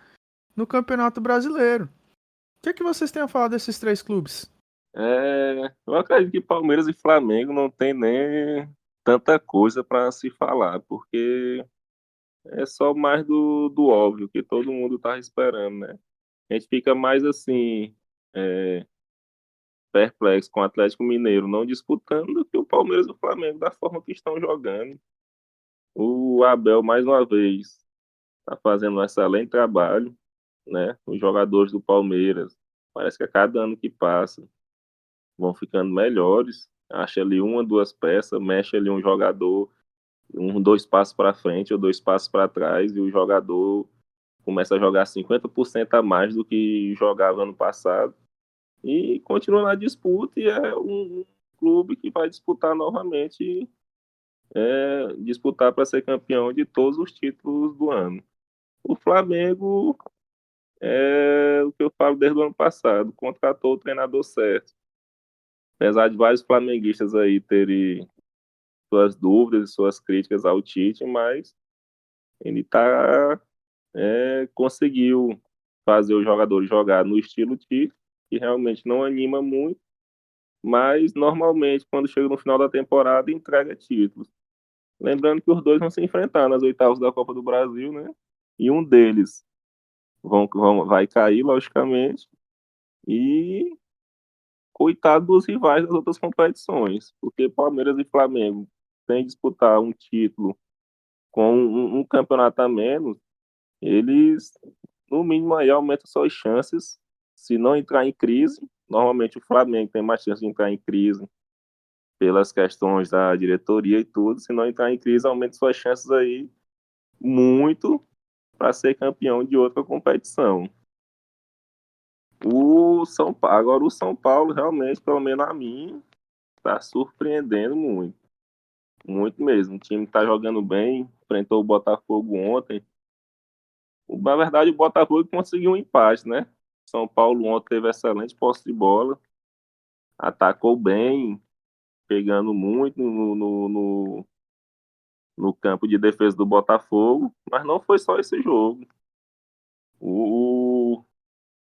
no Campeonato Brasileiro. O que vocês têm a falar desses três clubes? Eu acredito que Palmeiras e Flamengo não tem nem tanta coisa para se falar, porque é só mais do óbvio que todo mundo tá esperando, né? A gente fica mais assim, é, perplexo com o Atlético Mineiro não disputando do que o Palmeiras e o Flamengo da forma que estão jogando. O Abel, mais uma vez, está fazendo um excelente trabalho, né? Os jogadores do Palmeiras, parece que a cada ano que passa, vão ficando melhores. Acha ali uma, duas peças, mexe ali um jogador, dois passos para frente ou dois passos para trás, e o jogador começa a jogar 50% a mais do que jogava ano passado. E continua na disputa, e é um clube que vai disputar novamente, disputar para ser campeão de todos os títulos do ano. O Flamengo é o que eu falo desde o ano passado, contratou o treinador certo. Apesar de vários flamenguistas aí terem suas dúvidas e suas críticas ao Tite, mas ele conseguiu fazer os jogadores jogar no estilo Tite, que realmente não anima muito, mas normalmente quando chega no final da temporada entrega títulos. Lembrando que os dois vão se enfrentar nas oitavas da Copa do Brasil, né? E um deles vai cair, logicamente, e coitado dos rivais das outras competições, porque Palmeiras e Flamengo têm que disputar um título com um campeonato a menos, eles, no mínimo, aí aumentam suas chances, se não entrar em crise. Normalmente o Flamengo tem mais chance de entrar em crise pelas questões da diretoria e tudo, se não entrar em crise, aumenta suas chances aí muito para ser campeão de outra competição. Agora o São Paulo realmente, pelo menos a mim, está surpreendendo muito. Muito mesmo. O time está jogando bem, enfrentou o Botafogo ontem. Na verdade, o Botafogo conseguiu um empate, né? São Paulo ontem teve excelente posse de bola, atacou bem, pegando muito no campo de defesa do Botafogo, mas não foi só esse jogo.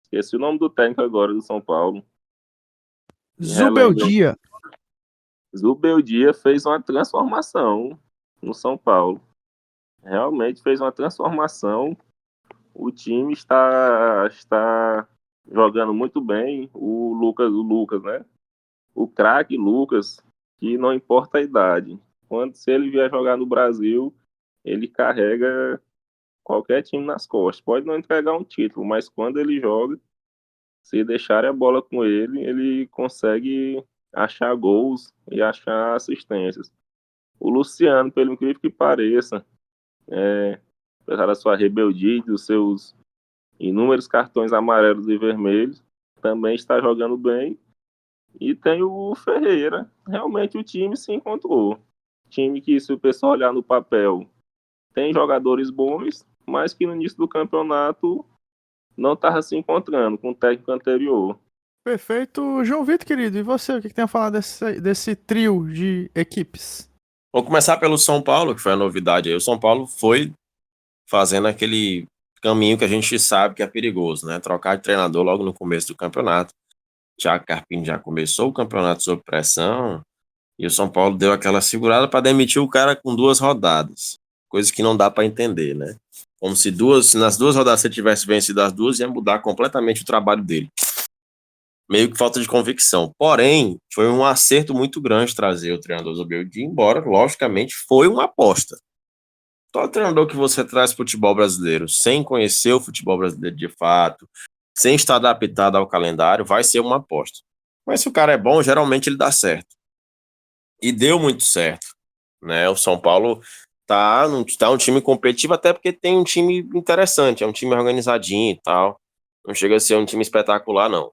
Esqueci o nome do técnico agora do São Paulo. Me relembra. Zubeldia. Zubeldia fez uma transformação no São Paulo. Realmente fez uma transformação. O time está jogando muito bem. O Lucas, né? O craque Lucas, que não importa a idade. Se ele vier jogar no Brasil, ele carrega qualquer time nas costas. Pode não entregar um título, mas quando ele joga, se deixarem a bola com ele consegue achar gols e achar assistências. O Luciano, pelo incrível que pareça, apesar da sua rebeldia e dos seus inúmeros cartões amarelos e vermelhos, também está jogando bem. E tem o Ferreira. Realmente o time se encontrou. Time que, se o pessoal olhar no papel, tem jogadores bons, mas que no início do campeonato não estava se encontrando com o técnico anterior. Perfeito. João Vitor, querido, e você? O que tem a falar desse trio de equipes? Vou começar pelo São Paulo, que foi a novidade aí. O São Paulo foi fazendo aquele caminho que a gente sabe que é perigoso, né? Trocar de treinador logo no começo do campeonato. Thiago Carpini já começou o campeonato sob pressão e o São Paulo deu aquela segurada para demitir o cara com 2 rodadas. Coisa que não dá para entender, né? Como se nas 2 rodadas você tivesse vencido as 2, ia mudar completamente o trabalho dele. Meio que falta de convicção. Porém, foi um acerto muito grande trazer o treinador Zubeldia, embora, logicamente, foi uma aposta. Todo treinador que você traz para o futebol brasileiro sem conhecer o futebol brasileiro de fato, sem estar adaptado ao calendário, vai ser uma aposta. Mas se o cara é bom, geralmente ele dá certo. E deu muito certo, né? O São Paulo tá um time competitivo, até porque tem um time interessante, é um time organizadinho e tal. Não chega a ser um time espetacular, não.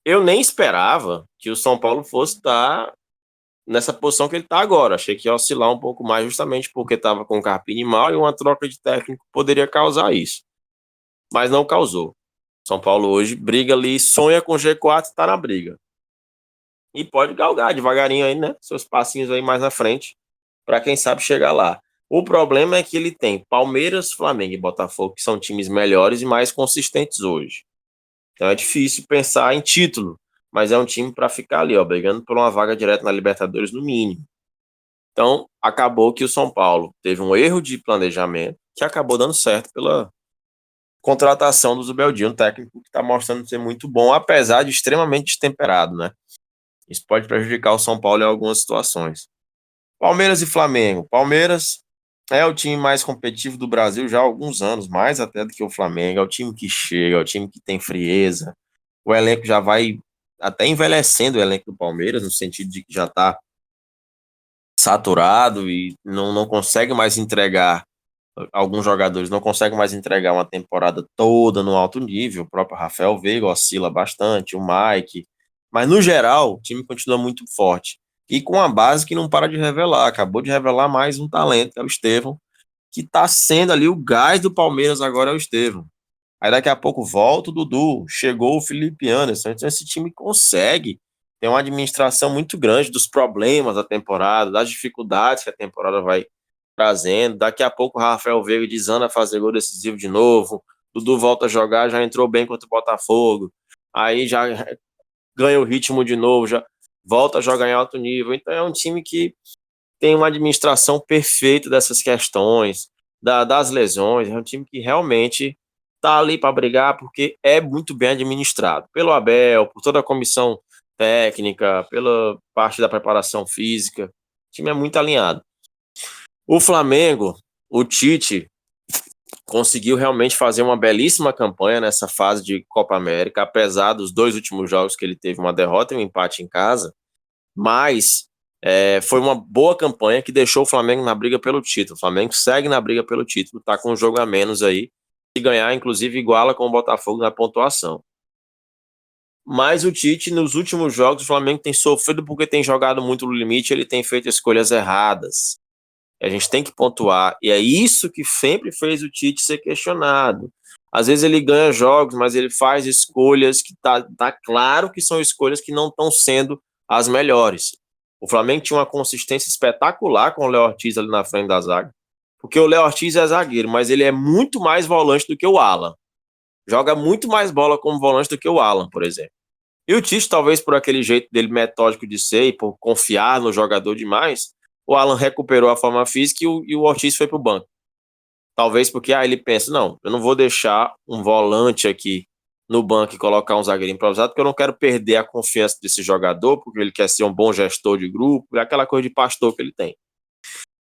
Eu nem esperava que o São Paulo fosse estar nessa posição que ele está agora. Achei que ia oscilar um pouco mais, justamente porque estava com o Carpini mal e uma troca de técnico poderia causar isso. Mas não causou. São Paulo hoje briga ali, sonha com G4 e está na briga. E pode galgar devagarinho aí, né? Seus passinhos aí mais na frente, para quem sabe chegar lá. O problema é que ele tem Palmeiras, Flamengo e Botafogo, que são times melhores e mais consistentes hoje. Então é difícil pensar em título, mas é um time para ficar ali, ó, brigando por uma vaga direta na Libertadores no mínimo. Então, acabou que o São Paulo teve um erro de planejamento que acabou dando certo pela contratação do Zubeldia, um técnico que está mostrando ser muito bom, apesar de extremamente destemperado, né? Isso pode prejudicar o São Paulo em algumas situações. Palmeiras e Flamengo. Palmeiras é o time mais competitivo do Brasil já há alguns anos, mais até do que o Flamengo. É o time que chega, é o time que tem frieza. O elenco já vai até envelhecendo, o elenco do Palmeiras, no sentido de que já está saturado e não consegue mais entregar, alguns jogadores não conseguem mais entregar uma temporada toda no alto nível. O próprio Rafael Veiga oscila bastante, o Mike, mas no geral o time continua muito forte e com uma base que não para de revelar. Acabou de revelar mais um talento, que é o Estevão, que está sendo ali o gás do Palmeiras agora, é o Estevão. Aí daqui a pouco volta o Dudu, chegou o Felipe Anderson. Então esse time consegue ter uma administração muito grande dos problemas da temporada, das dificuldades que a temporada vai trazendo. Daqui a pouco o Rafael Veiga desanda a fazer gol decisivo de novo. Dudu volta a jogar, já entrou bem contra o Botafogo. Aí já ganha o ritmo de novo, já volta a jogar em alto nível. Então é um time que tem uma administração perfeita dessas questões, das lesões. É um time que realmente está ali para brigar, porque é muito bem administrado pelo Abel, por toda a comissão técnica, pela parte da preparação física. O time é muito alinhado. O Flamengo, o Tite, conseguiu realmente fazer uma belíssima campanha nessa fase de Copa América, apesar dos 2 últimos jogos que ele teve uma derrota e um empate em casa, mas foi uma boa campanha que deixou o Flamengo na briga pelo título. O Flamengo segue na briga pelo título, está com um jogo a menos aí, se ganhar, inclusive, iguala com o Botafogo na pontuação. Mas o Tite, nos últimos jogos, o Flamengo tem sofrido porque tem jogado muito no limite, ele tem feito escolhas erradas. A gente tem que pontuar, e é isso que sempre fez o Tite ser questionado. Às vezes ele ganha jogos, mas ele faz escolhas que tá claro que são escolhas que não estão sendo as melhores. O Flamengo tinha uma consistência espetacular com o Léo Ortiz ali na frente da zaga, porque o Léo Ortiz é zagueiro, mas ele é muito mais volante do que o Alan. Joga muito mais bola como volante do que o Alan, por exemplo. E o Tite, talvez por aquele jeito dele metódico de ser e por confiar no jogador demais, o Alan recuperou a forma física e o Ortiz foi para o banco. Talvez porque ele pensa, não, eu não vou deixar um volante aqui no banco e colocar um zagueiro improvisado, porque eu não quero perder a confiança desse jogador, porque ele quer ser um bom gestor de grupo, é aquela coisa de pastor que ele tem.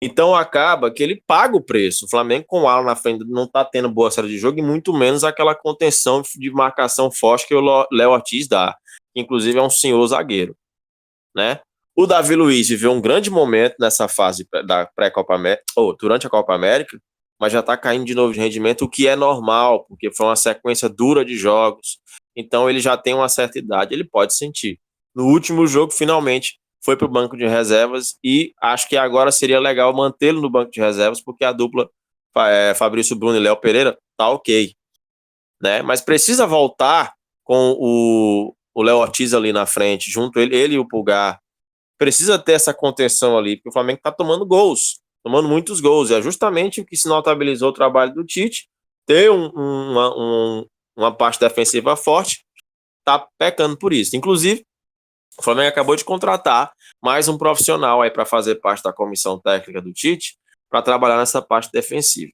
Então acaba que ele paga o preço. O Flamengo com o Alan na frente não está tendo boa série de jogo e muito menos aquela contenção de marcação forte que o Léo Ortiz dá, que inclusive é um senhor zagueiro, né? O Davi Luiz viveu um grande momento nessa fase da pré-Copa América, ou durante a Copa América, mas já está caindo de novo de rendimento, o que é normal, porque foi uma sequência dura de jogos. Então ele já tem uma certa idade, ele pode sentir. No último jogo, finalmente, foi para o banco de reservas e acho que agora seria legal mantê-lo no banco de reservas, porque a dupla Fabrício Bruno e Léo Pereira tá ok, né? Mas precisa voltar com o Léo Ortiz ali na frente, junto ele e o Pulgar. Precisa ter essa contenção ali, porque o Flamengo tá tomando gols, tomando muitos gols, e é justamente o que se notabilizou o trabalho do Tite, ter uma parte defensiva forte, tá pecando por isso. Inclusive, o Flamengo acabou de contratar mais um profissional aí para fazer parte da comissão técnica do Tite, para trabalhar nessa parte defensiva.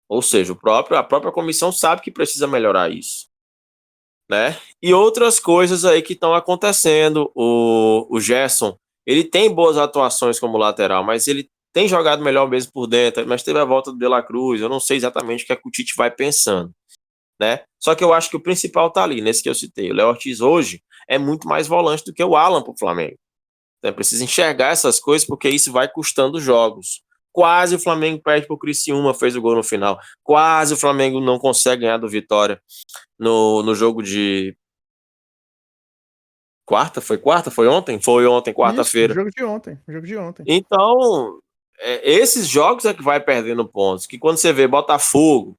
Ou seja, a própria comissão sabe que precisa melhorar isso, né? E outras coisas aí que estão acontecendo. O Gerson, ele tem boas atuações como lateral, mas ele tem jogado melhor mesmo por dentro, mas teve a volta do De La Cruz, eu não sei exatamente o que é que o Tite vai pensando, né? Só que eu acho que o principal tá ali, nesse que eu citei. O Léo Ortiz hoje é muito mais volante do que o Alan pro Flamengo. Então precisa enxergar essas coisas, porque isso vai custando jogos. Quase o Flamengo perde pro Criciúma, fez o gol no final. Quase o Flamengo não consegue ganhar do Vitória no jogo de quarta? Foi quarta? Foi ontem? Foi ontem, quarta-feira. Jogo de ontem. Então, esses jogos é que vai perdendo pontos. Que quando você vê Botafogo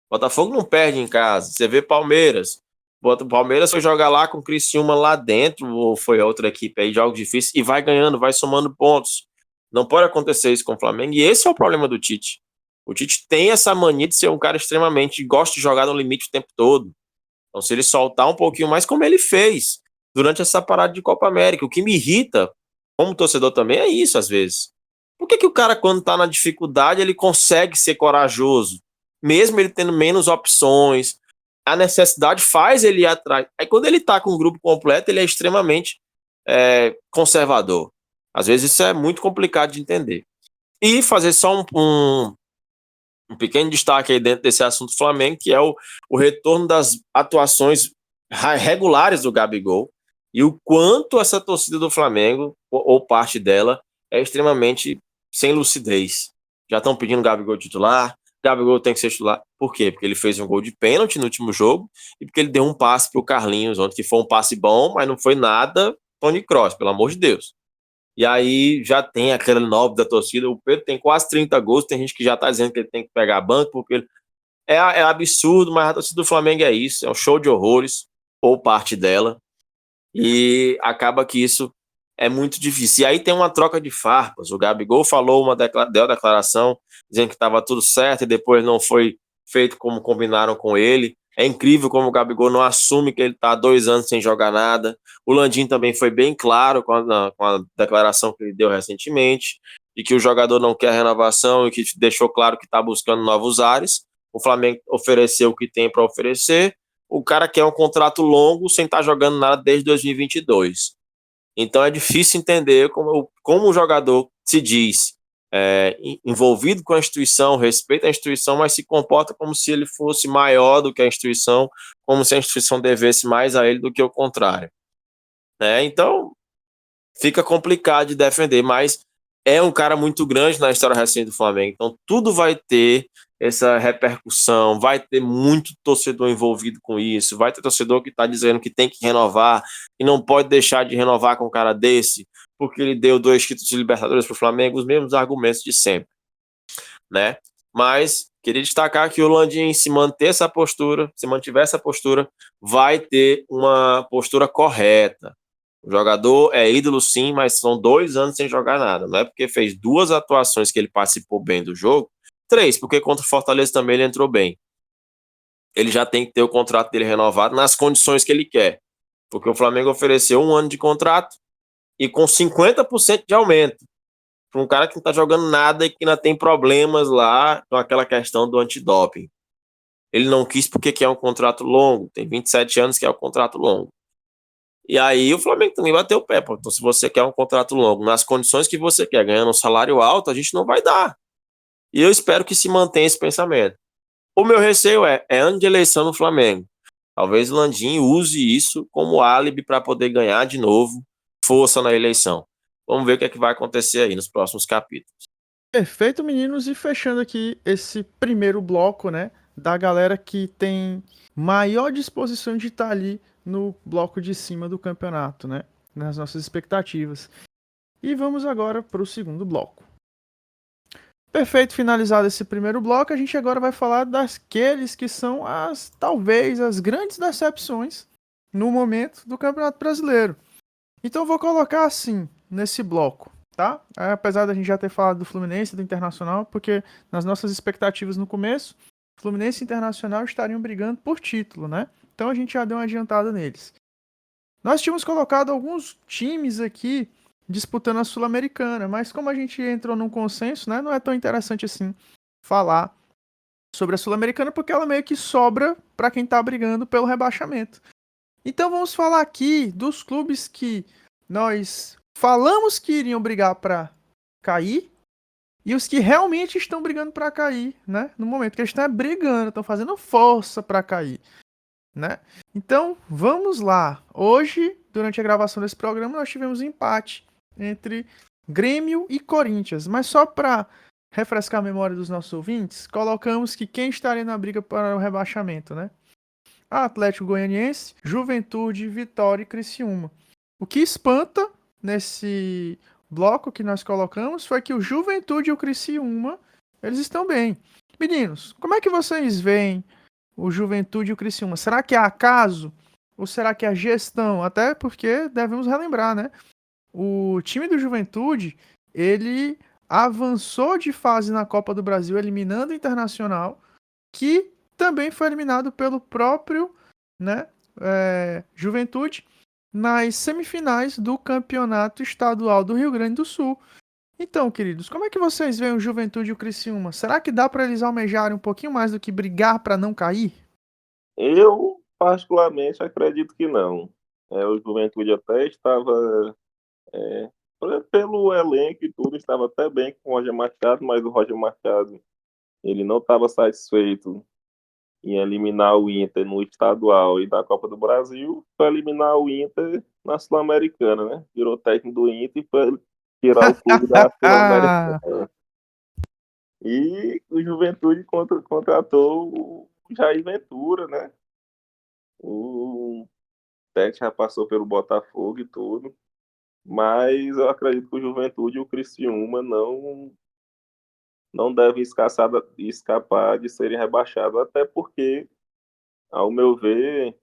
não perde em casa. Você vê Palmeiras. O Palmeiras foi jogar lá com o Criciúma lá dentro, ou foi outra equipe aí, jogos difíceis, e vai ganhando, vai somando pontos. Não pode acontecer isso com o Flamengo, e esse é o problema do Tite. O Tite tem essa mania de ser um cara extremamente, gosta de jogar no limite o tempo todo. Então, se ele soltar um pouquinho mais, como ele fez durante essa parada de Copa América, o que me irrita, como torcedor também, é isso às vezes. Por que o cara, quando tá na dificuldade, ele consegue ser corajoso? Mesmo ele tendo menos opções, a necessidade faz ele ir atrás. Aí quando ele tá com o grupo completo, ele é extremamente conservador. Às vezes isso é muito complicado de entender. E fazer só um pequeno destaque aí dentro desse assunto Flamengo, que é o retorno das atuações regulares do Gabigol, e o quanto essa torcida do Flamengo, ou parte dela, é extremamente sem lucidez. Já estão pedindo Gabigol titular, Gabigol tem que ser titular. Por quê? Porque ele fez um gol de pênalti no último jogo e porque ele deu um passe pro Carlinhos ontem, que foi um passe bom, mas não foi nada Toni Kroos, pelo amor de Deus. E aí já tem aquele nobre da torcida. O Pedro tem quase 30 gols, tem gente que já tá dizendo que ele tem que pegar banco, porque ele é absurdo, mas a torcida do Flamengo é isso, é um show de horrores, ou parte dela, e acaba que isso é muito difícil. E aí tem uma troca de farpas. O Gabigol deu a declaração dizendo que estava tudo certo e depois não foi feito como combinaram com ele. É incrível como o Gabigol não assume que ele está há 2 anos sem jogar nada. O Landim também foi bem claro com a declaração que ele deu recentemente, de que o jogador não quer renovação e que deixou claro que está buscando novos ares. O Flamengo ofereceu o que tem para oferecer. O cara quer um contrato longo sem estar jogando nada desde 2022. Então é difícil entender como o jogador se diz envolvido com a instituição, respeita a instituição, mas se comporta como se ele fosse maior do que a instituição, como se a instituição devesse mais a ele do que o contrário. Então fica complicado de defender, mas é um cara muito grande na história recente do Flamengo, então tudo vai ter essa repercussão, vai ter muito torcedor envolvido com isso, vai ter torcedor que está dizendo que tem que renovar e não pode deixar de renovar com um cara desse, porque ele deu 2 títulos de Libertadores para o Flamengo, os mesmos argumentos de sempre, né? Mas queria destacar que o Landim, se mantiver essa postura, vai ter uma postura correta. O jogador é ídolo sim, mas são 2 anos sem jogar nada, não é porque fez 2 atuações que ele participou bem do jogo, 3, porque contra o Fortaleza também ele entrou bem. Ele já tem que ter o contrato dele renovado nas condições que ele quer. Porque o Flamengo ofereceu 1 ano de contrato e com 50% de aumento para um cara que não está jogando nada e que ainda tem problemas lá com aquela questão do antidoping. Ele não quis porque quer um contrato longo, tem 27 anos que é um contrato longo. E aí o Flamengo também bateu o pé. Pô. Então, se você quer um contrato longo, nas condições que você quer, ganhando um salário alto, a gente não vai dar. E eu espero que se mantenha esse pensamento. O meu receio é ano de eleição no Flamengo. Talvez o Landim use isso como álibi para poder ganhar de novo força na eleição. Vamos ver o que é que vai acontecer aí nos próximos capítulos. Perfeito, meninos. E fechando aqui esse primeiro bloco, né? Da galera que tem maior disposição de estar ali no bloco de cima do campeonato, né? Nas nossas expectativas. E vamos agora para o segundo bloco. Perfeito, finalizado esse primeiro bloco, a gente agora vai falar daqueles que são talvez as grandes decepções no momento do Campeonato Brasileiro. Então eu vou colocar assim, nesse bloco, tá? Apesar da gente já ter falado do Fluminense e do Internacional, porque nas nossas expectativas no começo, Fluminense e Internacional estariam brigando por título, né? Então a gente já deu uma adiantada neles. Nós tínhamos colocado alguns times aqui disputando a Sul-Americana, mas como a gente entrou num consenso, né, não é tão interessante assim falar sobre a Sul-Americana, porque ela meio que sobra para quem tá brigando pelo rebaixamento. Então vamos falar aqui dos clubes que nós falamos que iriam brigar para cair e os que realmente estão brigando para cair, né, no momento que eles estão brigando, estão fazendo força para cair, né? Então vamos lá. Hoje, durante a gravação desse programa, nós tivemos um empate entre Grêmio e Corinthians, mas só para refrescar a memória dos nossos ouvintes, colocamos que quem estaria na briga para o rebaixamento, né? Atlético Goianiense, Juventude, Vitória e Criciúma. O que espanta nesse bloco que nós colocamos foi que o Juventude e o Criciúma, eles estão bem. Meninos, como é que vocês veem o Juventude e o Criciúma? Será que é acaso? Ou será que é a gestão? Até porque devemos relembrar, né? O time do Juventude, ele avançou de fase na Copa do Brasil, eliminando o Internacional, que também foi eliminado pelo próprio, né, Juventude, nas semifinais do Campeonato Estadual do Rio Grande do Sul. Então, queridos, como é que vocês veem o Juventude e o Criciúma? Será que dá para eles almejarem um pouquinho mais do que brigar para não cair? Eu, particularmente, acredito que não. O Juventude até estava, é, pelo elenco e tudo, estava até bem com o Roger Machado, mas o Roger Machado ele não estava satisfeito em eliminar o Inter no estadual e da Copa do Brasil, foi eliminar o Inter na Sul-Americana, né? Virou técnico do Inter e foi tirar o clube da Sul-Americana. E o Juventude contratou o Jair Ventura, né? O Tete já passou pelo Botafogo e tudo. Mas eu acredito que o Juventude e o Criciúma não devem escapar de serem rebaixados, até porque, ao meu ver,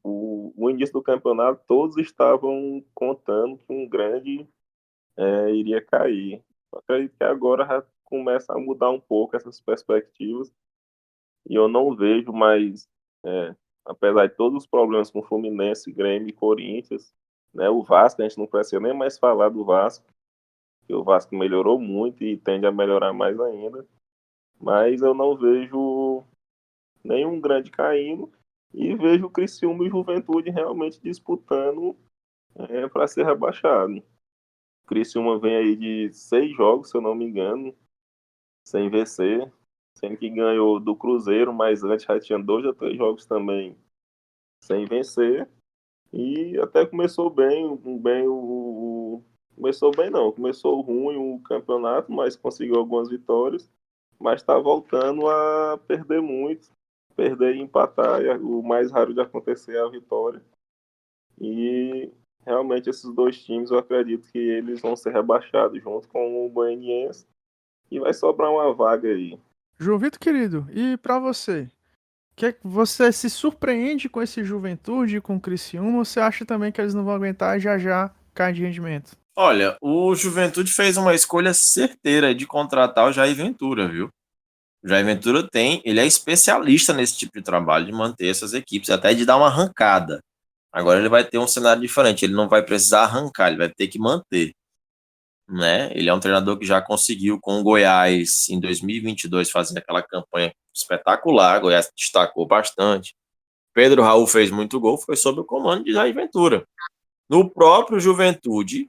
o início do campeonato todos estavam contando que um grande iria cair. Eu acredito que agora já começa a mudar um pouco essas perspectivas e eu não vejo mais, apesar de todos os problemas com Fluminense, Grêmio e Corinthians, né, o Vasco, a gente não precisa nem mais falar do Vasco, porque o Vasco melhorou muito e tende a melhorar mais ainda, mas eu não vejo nenhum grande caindo e vejo o Criciúma e Juventude realmente disputando para ser rebaixado. O Criciúma vem aí de 6 jogos, se eu não me engano, sem vencer, sendo que ganhou do Cruzeiro, mas antes já tinha 2 ou 3 jogos também sem vencer. E até começou começou bem não, começou ruim o campeonato, mas conseguiu algumas vitórias, mas está voltando a perder muito, perder e empatar, o mais raro de acontecer é a vitória. E realmente esses dois times eu acredito que eles vão ser rebaixados junto com o Goianiense e vai sobrar uma vaga aí. João Vitor, querido, e para você? Você se surpreende com esse Juventude e com o Criciúma, ou você acha também que eles não vão aguentar e já caem de rendimento? Olha, o Juventude fez uma escolha certeira de contratar o Jair Ventura, viu? O Jair Ventura ele é especialista nesse tipo de trabalho, de manter essas equipes, até de dar uma arrancada. Agora ele vai ter um cenário diferente, ele não vai precisar arrancar, ele vai ter que manter, né? Ele é um treinador que já conseguiu com o Goiás em 2022 fazer aquela campanha espetacular, Goiás destacou bastante. Pedro Raul fez muito gol, foi sob o comando de Jair Ventura. No próprio Juventude,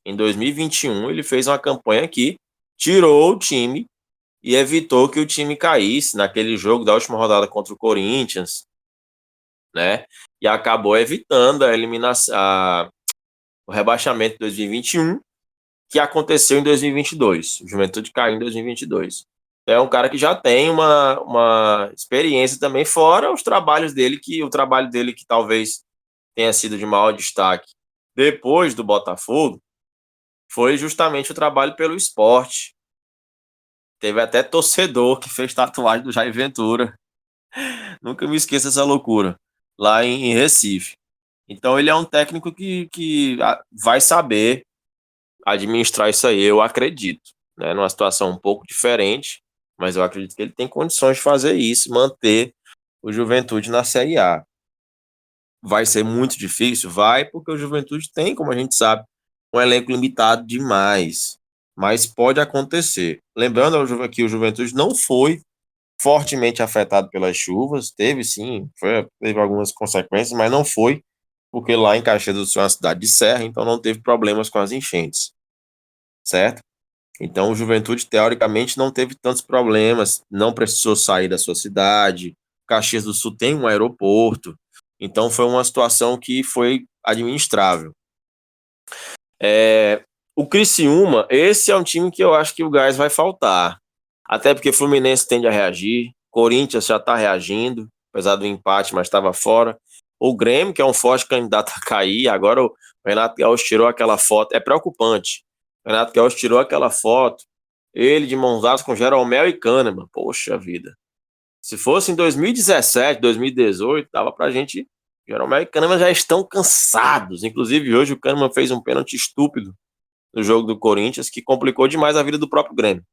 em 2021, ele fez uma campanha que tirou o time e evitou que o time caísse naquele jogo da última rodada contra o Corinthians, né? E acabou evitando a eliminação, o rebaixamento de 2021, que aconteceu em 2022. O Juventude caiu em 2022. É um cara que já tem uma experiência também, fora os trabalhos dele, o trabalho dele que talvez tenha sido de maior destaque depois do Botafogo, foi justamente o trabalho pelo esporte. Teve até torcedor que fez tatuagem do Jair Ventura. Nunca me esqueça essa loucura. Lá em Recife. Então ele é um técnico que vai saber administrar isso aí, eu acredito. Né? Numa situação um pouco diferente, mas eu acredito que ele tem condições de fazer isso, manter o Juventude na Série A. Vai ser muito difícil? Vai, porque o Juventude tem, como a gente sabe, um elenco limitado demais. Mas pode acontecer. Lembrando que o Juventude não foi fortemente afetado pelas chuvas, teve sim, teve algumas consequências, mas não foi, porque lá em Caxias do Sul é uma cidade de serra, então não teve problemas com as enchentes, certo? Então o Juventude, teoricamente, não teve tantos problemas, não precisou sair da sua cidade, Caxias do Sul tem um aeroporto, então foi uma situação que foi administrável. O Criciúma, esse é um time que eu acho que o gás vai faltar. Até porque o Fluminense tende a reagir, Corinthians já está reagindo, apesar do empate, mas estava fora. O Grêmio, que é um forte candidato a cair, agora o Renato Gaúcho tirou aquela foto, é preocupante. O Renato Gaúcho tirou aquela foto, ele de mãos dadas com Jeromel e Kahneman. Poxa vida. Se fosse em 2017, 2018, dava pra gente. Jeromel e Kahneman já estão cansados. Inclusive, hoje o Kahneman fez um pênalti estúpido no jogo do Corinthians, que complicou demais a vida do próprio Grêmio.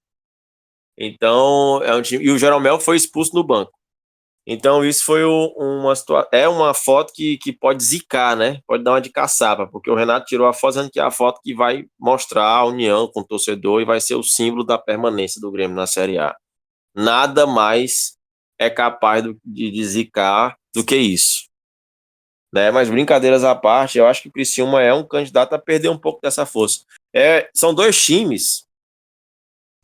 Então, é um time. E o Jeromel foi expulso no banco. Então, isso foi uma situação. É uma foto que pode zicar, né? Pode dar uma de caçapa, porque o Renato tirou a foto, dizendo que é a foto que vai mostrar a união com o torcedor e vai ser o símbolo da permanência do Grêmio na Série A. Nada mais é capaz de zicar do que isso. Né? Mas brincadeiras à parte, eu acho que o Criciúma é um candidato a perder um pouco dessa força. São dois times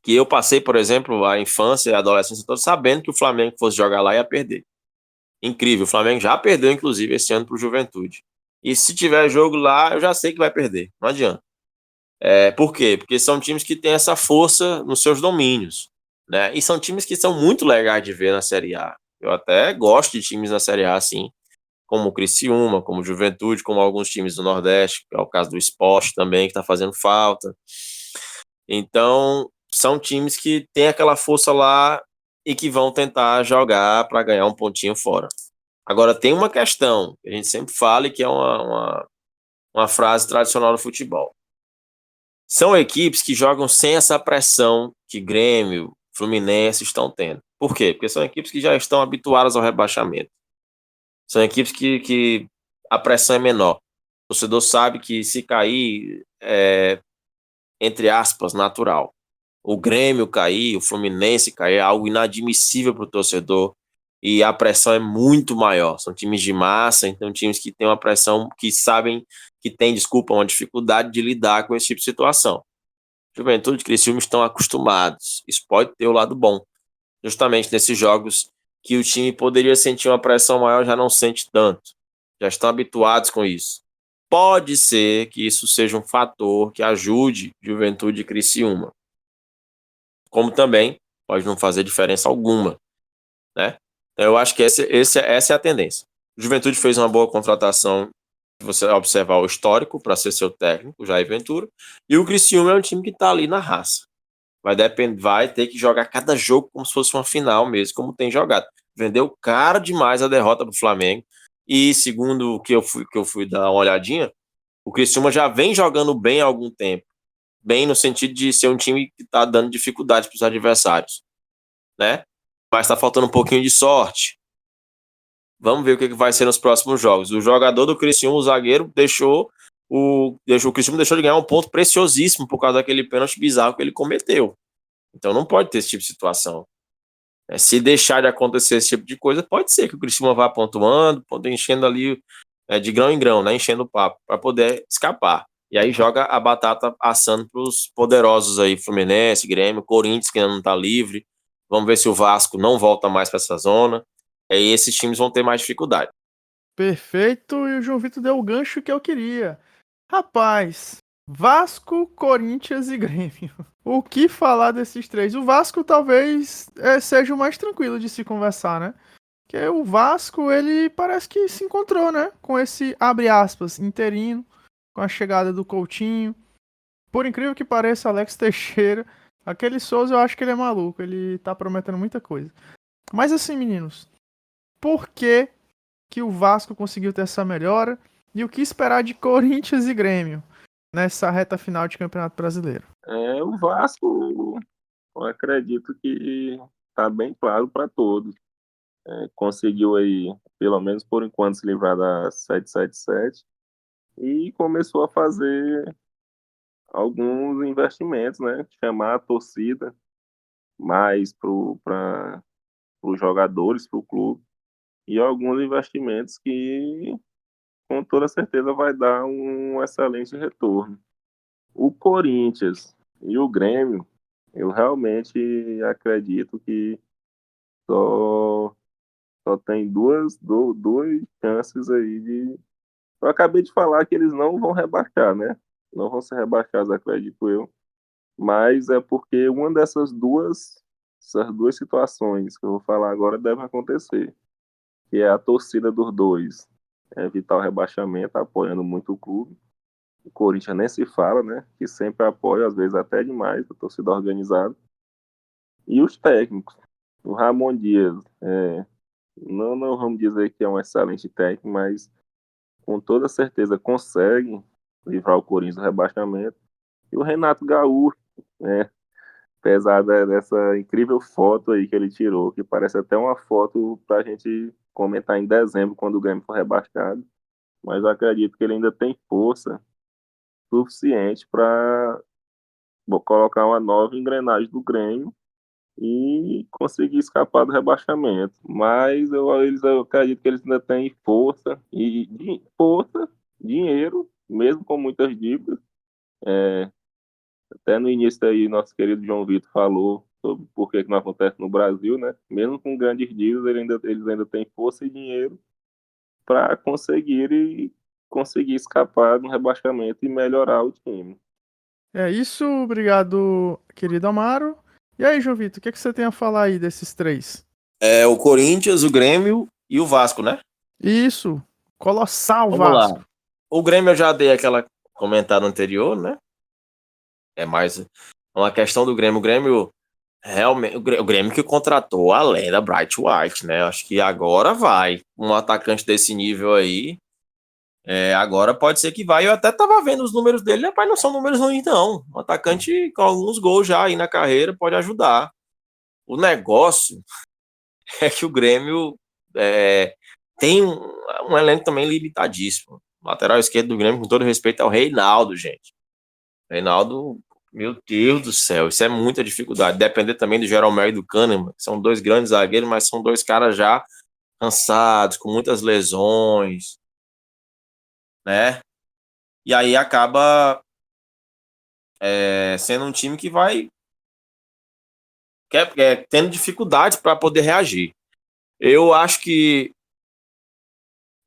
que eu passei, por exemplo, a infância e a adolescência toda sabendo que o Flamengo fosse jogar lá ia perder. Incrível, o Flamengo já perdeu, inclusive, esse ano para o Juventude. E se tiver jogo lá, eu já sei que vai perder, não adianta. Por quê? Porque são times que têm essa força nos seus domínios, né? E são times que são muito legais de ver na Série A. Eu até gosto de times na Série A, assim, como o Criciúma, como o Juventude, como alguns times do Nordeste, que é o caso do Sport também, que está fazendo falta. Então, são times que têm aquela força lá e que vão tentar jogar para ganhar um pontinho fora. Agora, tem uma questão que a gente sempre fala e que é uma frase tradicional do futebol. São equipes que jogam sem essa pressão que Grêmio, Fluminense estão tendo. Por quê? Porque são equipes que já estão habituadas ao rebaixamento. São equipes que a pressão é menor. O torcedor sabe que se cair entre aspas, natural. O Grêmio cair, o Fluminense cair é algo inadmissível para o torcedor e a pressão é muito maior. São times de massa, então times que têm uma pressão, que sabem que tem, uma dificuldade de lidar com esse tipo de situação. Juventude e Criciúma estão acostumados. Isso pode ter o lado bom. Justamente nesses jogos que o time poderia sentir uma pressão maior, já não sente tanto. Já estão habituados com isso. Pode ser que isso seja um fator que ajude Juventude e Criciúma. Como também pode não fazer diferença alguma, né? Eu acho que essa é a tendência. O Juventude fez uma boa contratação, se você observar o histórico, para ser seu técnico, Jair Ventura, e o Criciúma é um time que está ali na raça. Vai ter que jogar cada jogo como se fosse uma final mesmo, como tem jogado. Vendeu caro demais a derrota para o Flamengo, e segundo o que eu fui dar uma olhadinha, o Criciúma já vem jogando bem há algum tempo. Bem no sentido de ser um time que está dando dificuldades para os adversários, né? Mas está faltando um pouquinho de sorte. Vamos ver o que vai ser nos próximos jogos. O jogador do Criciúma, o zagueiro, o Criciúma deixou de ganhar um ponto preciosíssimo por causa daquele pênalti bizarro que ele cometeu. Então não pode ter esse tipo de situação. Se deixar de acontecer esse tipo de coisa, pode ser que o Criciúma vá pontuando, enchendo ali de grão em grão, né, enchendo o papo, para poder escapar. E aí joga a batata assando para os poderosos aí, Fluminense, Grêmio, Corinthians, que ainda não está livre. Vamos ver se o Vasco não volta mais para essa zona. Aí esses times vão ter mais dificuldade. Perfeito, e o João Vitor deu o gancho que eu queria. Rapaz, Vasco, Corinthians e Grêmio. O que falar desses três? O Vasco talvez seja o mais tranquilo de se conversar, né? Porque o Vasco, ele parece que se encontrou, né? Com esse, abre aspas, interino, com a chegada do Coutinho. Por incrível que pareça, Alex Teixeira, aquele Souza eu acho que ele é maluco, ele tá prometendo muita coisa. Mas assim, meninos, por que o Vasco conseguiu ter essa melhora e o que esperar de Corinthians e Grêmio nessa reta final de Campeonato Brasileiro? O Vasco, eu acredito que está bem claro para todos. Conseguiu aí, pelo menos por enquanto, se livrar da 777 e começou a fazer alguns investimentos, né? Chamar a torcida mais para os jogadores, para o clube, e alguns investimentos que com toda certeza vai dar um excelente retorno. O Corinthians e o Grêmio, eu realmente acredito que só, só tem duas chances aí de. Eu acabei de falar que eles não vão rebaixar, né? Não vão ser rebaixados, acredito eu. Mas é porque uma essas duas situações que eu vou falar agora deve acontecer. Que é a torcida dos dois evitar o rebaixamento, apoiando muito o clube. O Corinthians nem se fala, né? Que sempre apoia, às vezes até demais, a torcida organizada. E os técnicos. O Ramon Dias, não vamos dizer que é um excelente técnico, mas com toda certeza consegue livrar o Corinthians do rebaixamento. E o Renato Gaúcho, né? Apesar dessa incrível foto aí que ele tirou, que parece até uma foto para a gente comentar em dezembro, quando o Grêmio for rebaixado. Mas eu acredito que ele ainda tem força suficiente para colocar uma nova engrenagem do Grêmio e conseguir escapar do rebaixamento. Mas eu acredito que eles ainda têm força força, dinheiro, mesmo com muitas dívidas. Até no início aí, nosso querido João Vitor falou sobre por que não acontece no Brasil, né? Mesmo com grandes dívidas, eles ainda têm força e dinheiro para conseguir escapar do rebaixamento e melhorar o time. É isso, obrigado, querido Amaro. E aí, João Vitor, o que você tem a falar aí desses três? O Corinthians, o Grêmio e o Vasco, né? Isso, colossal Vamos lá. Vasco. O Grêmio eu já dei aquela comentada anterior, né? É mais uma questão do Grêmio. O Grêmio realmente, o Grêmio que contratou a lenda Bright White, né? Acho que agora vai. Um atacante desse nível aí. Agora pode ser que vai. Eu até tava vendo os números dele, rapaz, não são números ruins, não. Um atacante com alguns gols já aí na carreira pode ajudar. O negócio é que o Grêmio tem um elenco também limitadíssimo. O lateral esquerdo do Grêmio, com todo respeito, é o Reinaldo, gente. Reinaldo, meu Deus do céu, isso é muita dificuldade. Depender também do Jeromel e do Kahneman, que são dois grandes zagueiros, mas são dois caras já cansados, com muitas lesões, né? E aí acaba sendo um time que vai tendo dificuldades para poder reagir. Eu acho que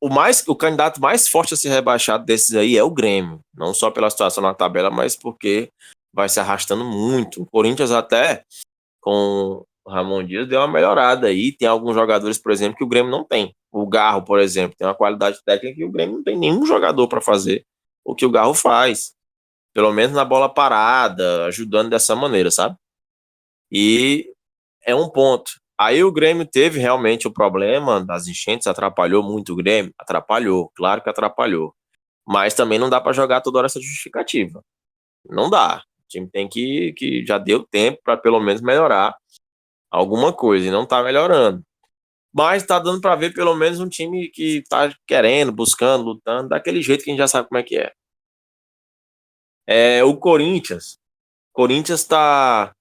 o candidato mais forte a ser rebaixado desses aí é o Grêmio. Não só pela situação na tabela, mas porque vai se arrastando muito. O Corinthians até, com o Ramon Dias, deu uma melhorada aí. Tem alguns jogadores, por exemplo, que o Grêmio não tem. O Garro, por exemplo, tem uma qualidade técnica que o Grêmio não tem nenhum jogador para fazer o que o Garro faz. Pelo menos na bola parada, ajudando dessa maneira, sabe? E é um ponto. Aí o Grêmio teve realmente o problema das enchentes, atrapalhou muito o Grêmio? Atrapalhou, claro que atrapalhou. Mas também não dá para jogar toda hora essa justificativa. Não dá. O time tem que já deu tempo para pelo menos melhorar alguma coisa e não tá melhorando. Mas tá dando para ver pelo menos um time que tá querendo, buscando, lutando, daquele jeito que a gente já sabe como é que é. O Corinthians. Corinthians tá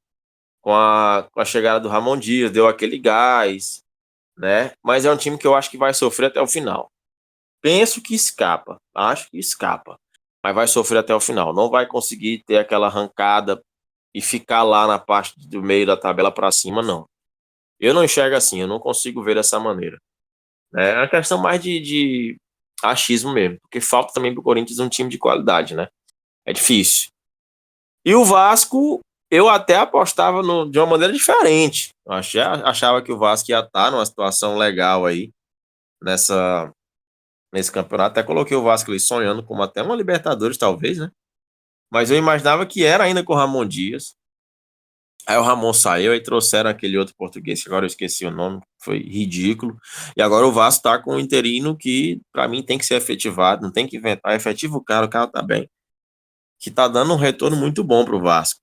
com a chegada do Ramon Dias, deu aquele gás, né? Mas é um time que eu acho que vai sofrer até o final. Penso que escapa, acho que escapa, mas vai sofrer até o final. Não vai conseguir ter aquela arrancada e ficar lá na parte do meio da tabela para cima, não. Eu não enxergo assim, eu não consigo ver dessa maneira. É uma questão mais de achismo mesmo, porque falta também pro Corinthians um time de qualidade, né? É difícil. E o Vasco, eu até apostava de uma maneira diferente. Achava que o Vasco ia estar numa situação legal aí nessa, nesse campeonato. Até coloquei o Vasco ali sonhando como até uma Libertadores, talvez, né? Mas eu imaginava que era ainda com o Ramon Dias. Aí o Ramon saiu e trouxeram aquele outro português, que agora eu esqueci o nome, foi ridículo. E agora o Vasco tá com um interino que, para mim, tem que ser efetivado, não tem que inventar, efetiva o cara tá bem. Que tá dando um retorno muito bom pro Vasco,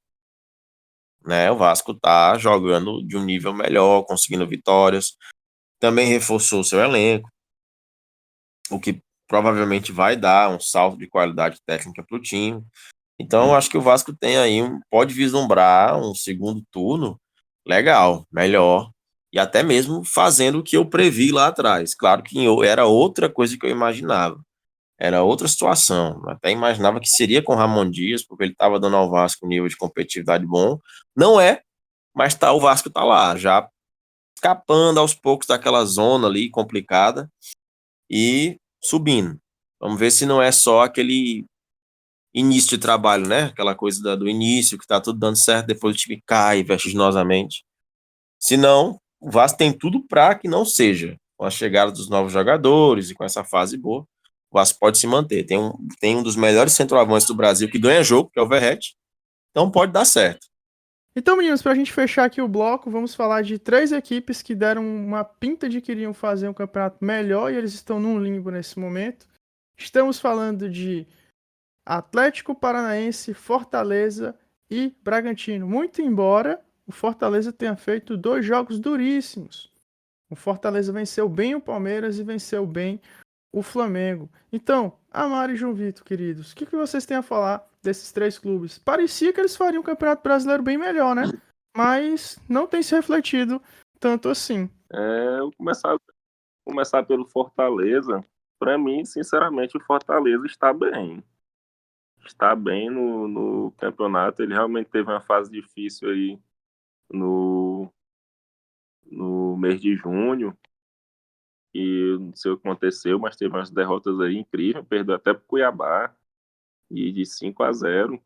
né? O Vasco tá jogando de um nível melhor, conseguindo vitórias, também reforçou o seu elenco, o que provavelmente vai dar um salto de qualidade técnica pro time. Então, eu acho que o Vasco tem aí, pode vislumbrar um segundo turno legal, melhor, e até mesmo fazendo o que eu previ lá atrás. Claro que era outra coisa que eu imaginava, era outra situação. Eu até imaginava que seria com o Ramon Dias, porque ele estava dando ao Vasco um nível de competitividade bom. Não é, mas tá, o Vasco tá lá, já escapando aos poucos daquela zona ali complicada e subindo. Vamos ver se não é só aquele início de trabalho, né? Aquela coisa do início, que tá tudo dando certo, depois o time cai vertiginosamente. Se não, o Vasco tem tudo para que não seja. Com a chegada dos novos jogadores e com essa fase boa, o Vasco pode se manter. Tem um dos melhores centroavantes do Brasil que ganha jogo, que é o Verratti. Então pode dar certo. Então, meninos, para a gente fechar aqui o bloco, vamos falar de três equipes que deram uma pinta de que iriam fazer um campeonato melhor e eles estão num limbo nesse momento. Estamos falando de Atlético Paranaense, Fortaleza e Bragantino. Muito embora o Fortaleza tenha feito 2 jogos duríssimos. O Fortaleza venceu bem o Palmeiras e venceu bem o Flamengo. Então, Amaro e João Vitor, queridos, o que vocês têm a falar desses três clubes? Parecia que eles fariam um Campeonato Brasileiro bem melhor, né? Mas não tem se refletido tanto assim. Eu começar pelo Fortaleza. Para mim, sinceramente, o Fortaleza está bem. Está bem no campeonato. Ele realmente teve uma fase difícil aí no, no mês de junho. E não sei o que aconteceu, mas teve umas derrotas aí incríveis. Perdeu até pro Cuiabá e de 5-0.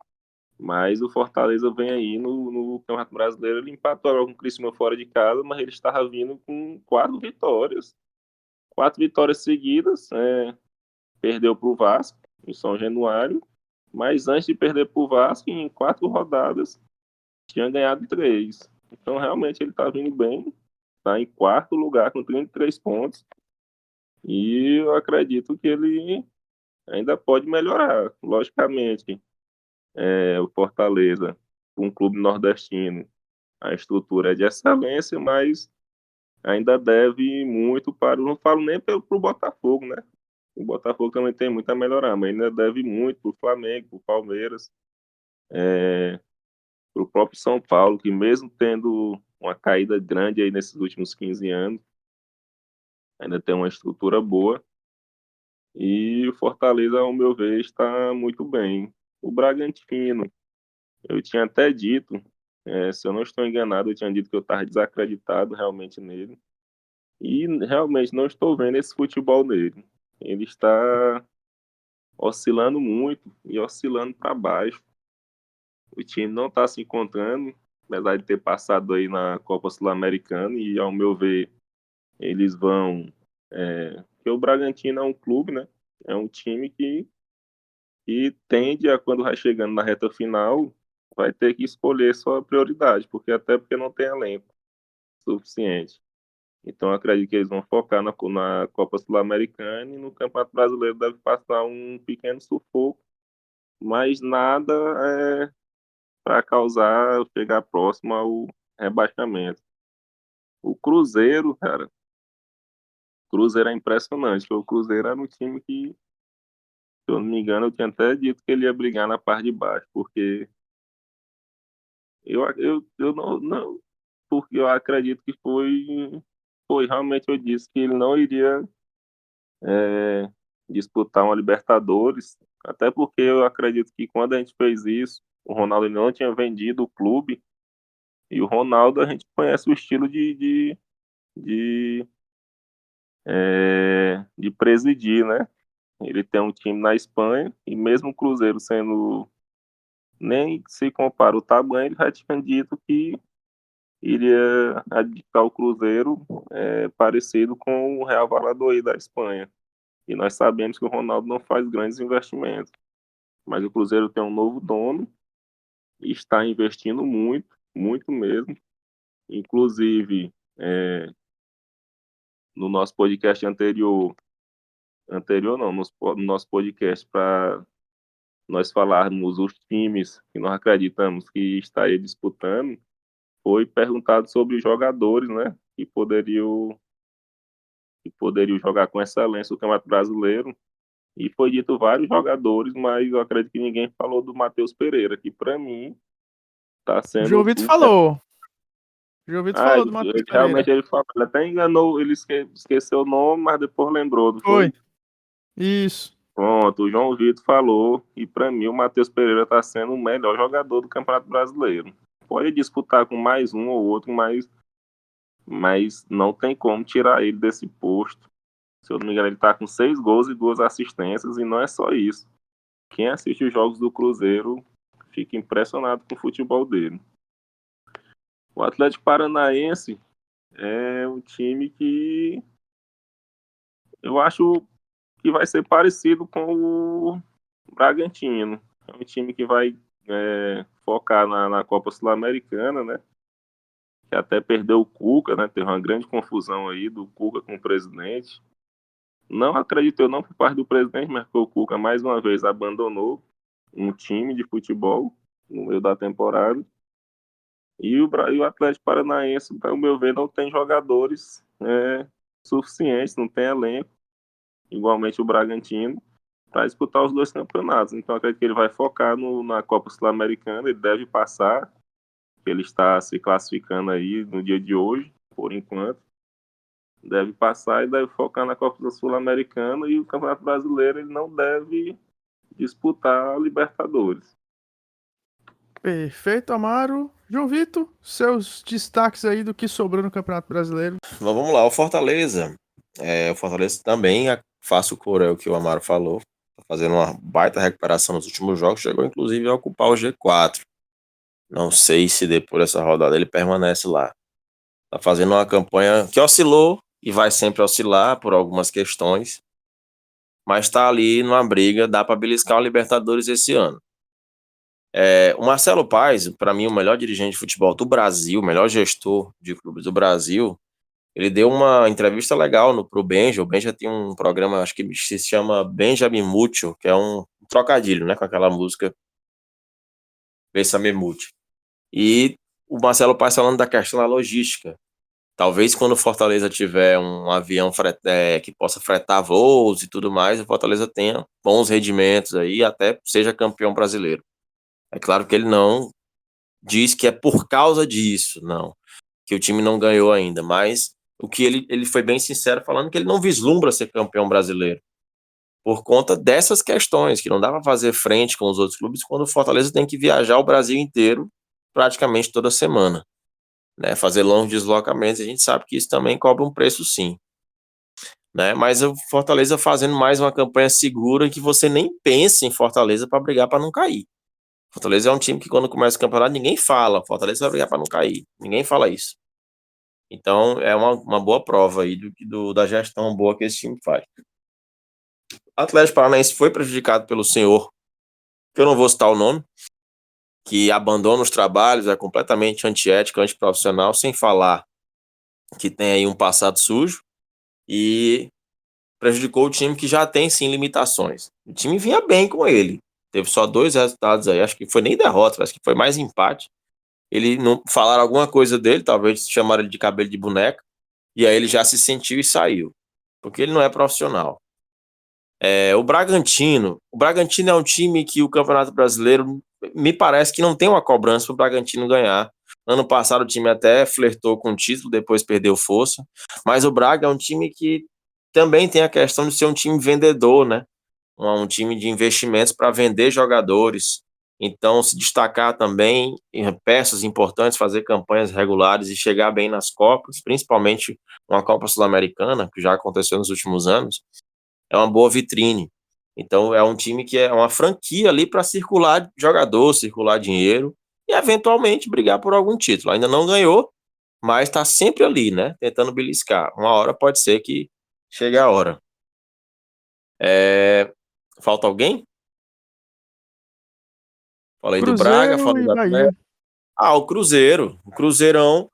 Mas o Fortaleza vem aí no Campeonato Brasileiro. Ele empatou agora com o Criciúma fora de casa, mas ele estava vindo com 4 vitórias. 4 vitórias seguidas. Perdeu para o Vasco em São Januário. Mas antes de perder para o Vasco, em 4 rodadas, tinha ganhado 3. Então, realmente, ele está vindo bem. Está em quarto lugar com 33 pontos. E eu acredito que ele ainda pode melhorar. Logicamente, o Fortaleza, um clube nordestino, a estrutura é de excelência, mas ainda deve muito para. Não falo nem para o Botafogo, né? O Botafogo também tem muito a melhorar, mas ainda deve muito para o Flamengo, para o Palmeiras, para o próprio São Paulo, que mesmo tendo uma caída grande aí nesses últimos 15 anos, ainda tem uma estrutura boa. E o Fortaleza, ao meu ver, está muito bem. O Bragantino, eu tinha até dito, se eu não estou enganado, eu tinha dito que eu estava desacreditado realmente nele. E realmente não estou vendo esse futebol nele. Ele está oscilando muito e oscilando para baixo. O time não está se encontrando, apesar de ter passado aí na Copa Sul-Americana. E, ao meu ver, eles vão. Porque o Bragantino é um clube, né? É um time que tende a, quando vai chegando na reta final, vai ter que escolher sua prioridade, porque não tem elenco suficiente. Então, eu acredito que eles vão focar na Copa Sul-Americana e no Campeonato Brasileiro deve passar um pequeno sufoco, mas nada para causar chegar próximo ao rebaixamento. O Cruzeiro, cara, Cruzeiro é impressionante, porque o Cruzeiro era um time que, se eu não me engano, eu tinha até dito que ele ia brigar na parte de baixo, porque eu não, porque eu acredito que foi realmente eu disse que ele não iria é, disputar uma Libertadores, até porque eu acredito que quando a gente fez isso, o Ronaldo ainda não tinha vendido o clube, e o Ronaldo a gente conhece o estilo de, de presidir, né? Ele tem um time na Espanha, e mesmo o Cruzeiro sendo, nem se compara o tamanho, ele já tinha dito que iria adquirir o Cruzeiro parecido com o Real Valladolid da Espanha. E nós sabemos que o Ronaldo não faz grandes investimentos. Mas o Cruzeiro tem um novo dono e está investindo muito, muito mesmo. Inclusive, no nosso podcast anterior não, no nosso podcast para nós falarmos os times que nós acreditamos que estaria disputando, foi perguntado sobre os jogadores, né, que poderiam jogar com excelência o Campeonato Brasileiro. E foi dito vários jogadores, mas eu acredito que ninguém falou do Matheus Pereira, que para mim está O João sendo Vitor o. falou. O João Vitor Ah, falou do Matheus Pereira. realmente ele falou, ele até enganou, ele esqueceu o nome, mas depois lembrou, não Foi. foi? Isso. Pronto, o João Vitor falou, e para mim o Matheus Pereira está sendo o melhor jogador do Campeonato Brasileiro. Pode disputar com mais um ou outro, mas não tem como tirar ele desse posto. Se eu não me engano, ele está com 6 gols e 2 assistências, e não é só isso. Quem assiste os jogos do Cruzeiro fica impressionado com o futebol dele. O Atlético Paranaense é um time que eu acho que vai ser parecido com o Bragantino. É um time que vai focar na Copa Sul-Americana, né? Que até perdeu o Cuca, né? Teve uma grande confusão aí do Cuca com o presidente. Não acredito eu não por parte do presidente, mas que o Cuca mais uma vez abandonou um time de futebol no meio da temporada. E o Atlético Paranaense, ao meu ver, não tem jogadores suficientes, não tem elenco, igualmente o Bragantino, para disputar os dois campeonatos. Então, acredito que ele vai focar na Copa Sul-Americana, ele deve passar, ele está se classificando aí no dia de hoje, por enquanto. Deve passar e deve focar na Copa Sul-Americana, e o Campeonato Brasileiro ele não deve disputar a Libertadores. Perfeito, Amaro. João Vitor, seus destaques aí do que sobrou no Campeonato Brasileiro. Vamos lá, o Fortaleza. O Fortaleza também faço o coro, que o Amaro falou. Tá fazendo uma baita recuperação nos últimos jogos. Chegou, inclusive, a ocupar o G4. Não sei se depois dessa rodada ele permanece lá. Tá fazendo uma campanha que oscilou e vai sempre oscilar por algumas questões. Mas tá ali numa briga, dá para beliscar o Libertadores esse ano. O Marcelo Paes, para mim, o melhor dirigente de futebol do Brasil, o melhor gestor de clubes do Brasil, ele deu uma entrevista legal pro Benja. O Benja tem um programa, acho que se chama Benjamin Mútil, que é um trocadilho, né, com aquela música Bessame Mútil. E o Marcelo Paes falando da questão da logística. Talvez quando o Fortaleza tiver um avião que possa fretar voos e tudo mais, o Fortaleza tenha bons rendimentos aí, até seja campeão brasileiro. É claro que ele não diz que é por causa disso, não, que o time não ganhou ainda, mas o que ele foi bem sincero falando que ele não vislumbra ser campeão brasileiro por conta dessas questões, que não dá para fazer frente com os outros clubes quando o Fortaleza tem que viajar o Brasil inteiro praticamente toda semana, né, fazer longos deslocamentos. A gente sabe que isso também cobra um preço, sim, né, mas o Fortaleza fazendo mais uma campanha segura, que você nem pense em Fortaleza para brigar para não cair. Fortaleza é um time que quando começa o campeonato ninguém fala, Fortaleza vai brigar para não cair, ninguém fala isso. Então é uma boa prova aí da gestão boa que esse time faz. O Atlético Paranaense foi prejudicado pelo senhor, que eu não vou citar o nome, que abandona os trabalhos, é completamente antiético, antiprofissional, sem falar que tem aí um passado sujo, e prejudicou o time que já tem sim limitações. O time vinha bem com ele, teve só 2 resultados aí, acho que foi nem derrota, acho que foi mais empate. Ele não falaram alguma coisa dele, talvez chamaram ele de cabelo de boneca, e aí ele já se sentiu e saiu. porque ele não é profissional. O Bragantino é um time que o Campeonato Brasileiro me parece que não tem uma cobrança para o Bragantino ganhar. Ano passado o time até flertou com o título, depois perdeu força, mas o Braga é um time que também tem a questão de ser um time vendedor, né? Um time de investimentos para vender jogadores, então se destacar também em peças importantes, fazer campanhas regulares e chegar bem nas Copas, principalmente uma Copa Sul-Americana, que já aconteceu nos últimos anos, é uma boa vitrine. Então é um time que é uma franquia ali para circular jogador, circular dinheiro e eventualmente brigar por algum título. Ainda não ganhou, mas está sempre ali, né? Tentando beliscar. Uma hora pode ser que chegue a hora. Falta alguém? Falei do Braga, Cruzeiro falei e do Bahia. Atlético. O Cruzeiro. O Cruzeirão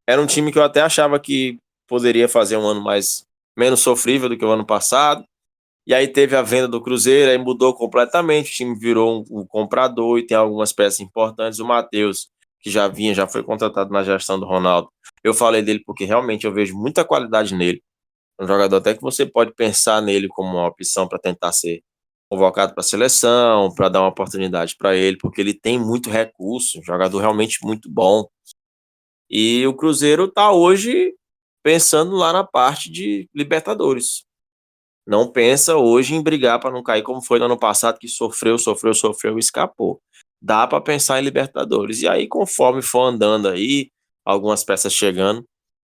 era um time que eu até achava que poderia fazer um ano menos sofrível do que o ano passado. E aí teve a venda do Cruzeiro, aí mudou completamente, o time virou um comprador e tem algumas peças importantes. O Matheus, que já foi contratado na gestão do Ronaldo. Eu falei dele porque realmente eu vejo muita qualidade nele. Um jogador até que você pode pensar nele como uma opção para tentar ser convocado para a seleção, para dar uma oportunidade para ele, porque ele tem muito recurso, um jogador realmente muito bom. E o Cruzeiro está hoje pensando lá na parte de Libertadores. Não pensa hoje em brigar para não cair como foi no ano passado, que sofreu e escapou. Dá para pensar em Libertadores. E aí, conforme for andando aí, algumas peças chegando,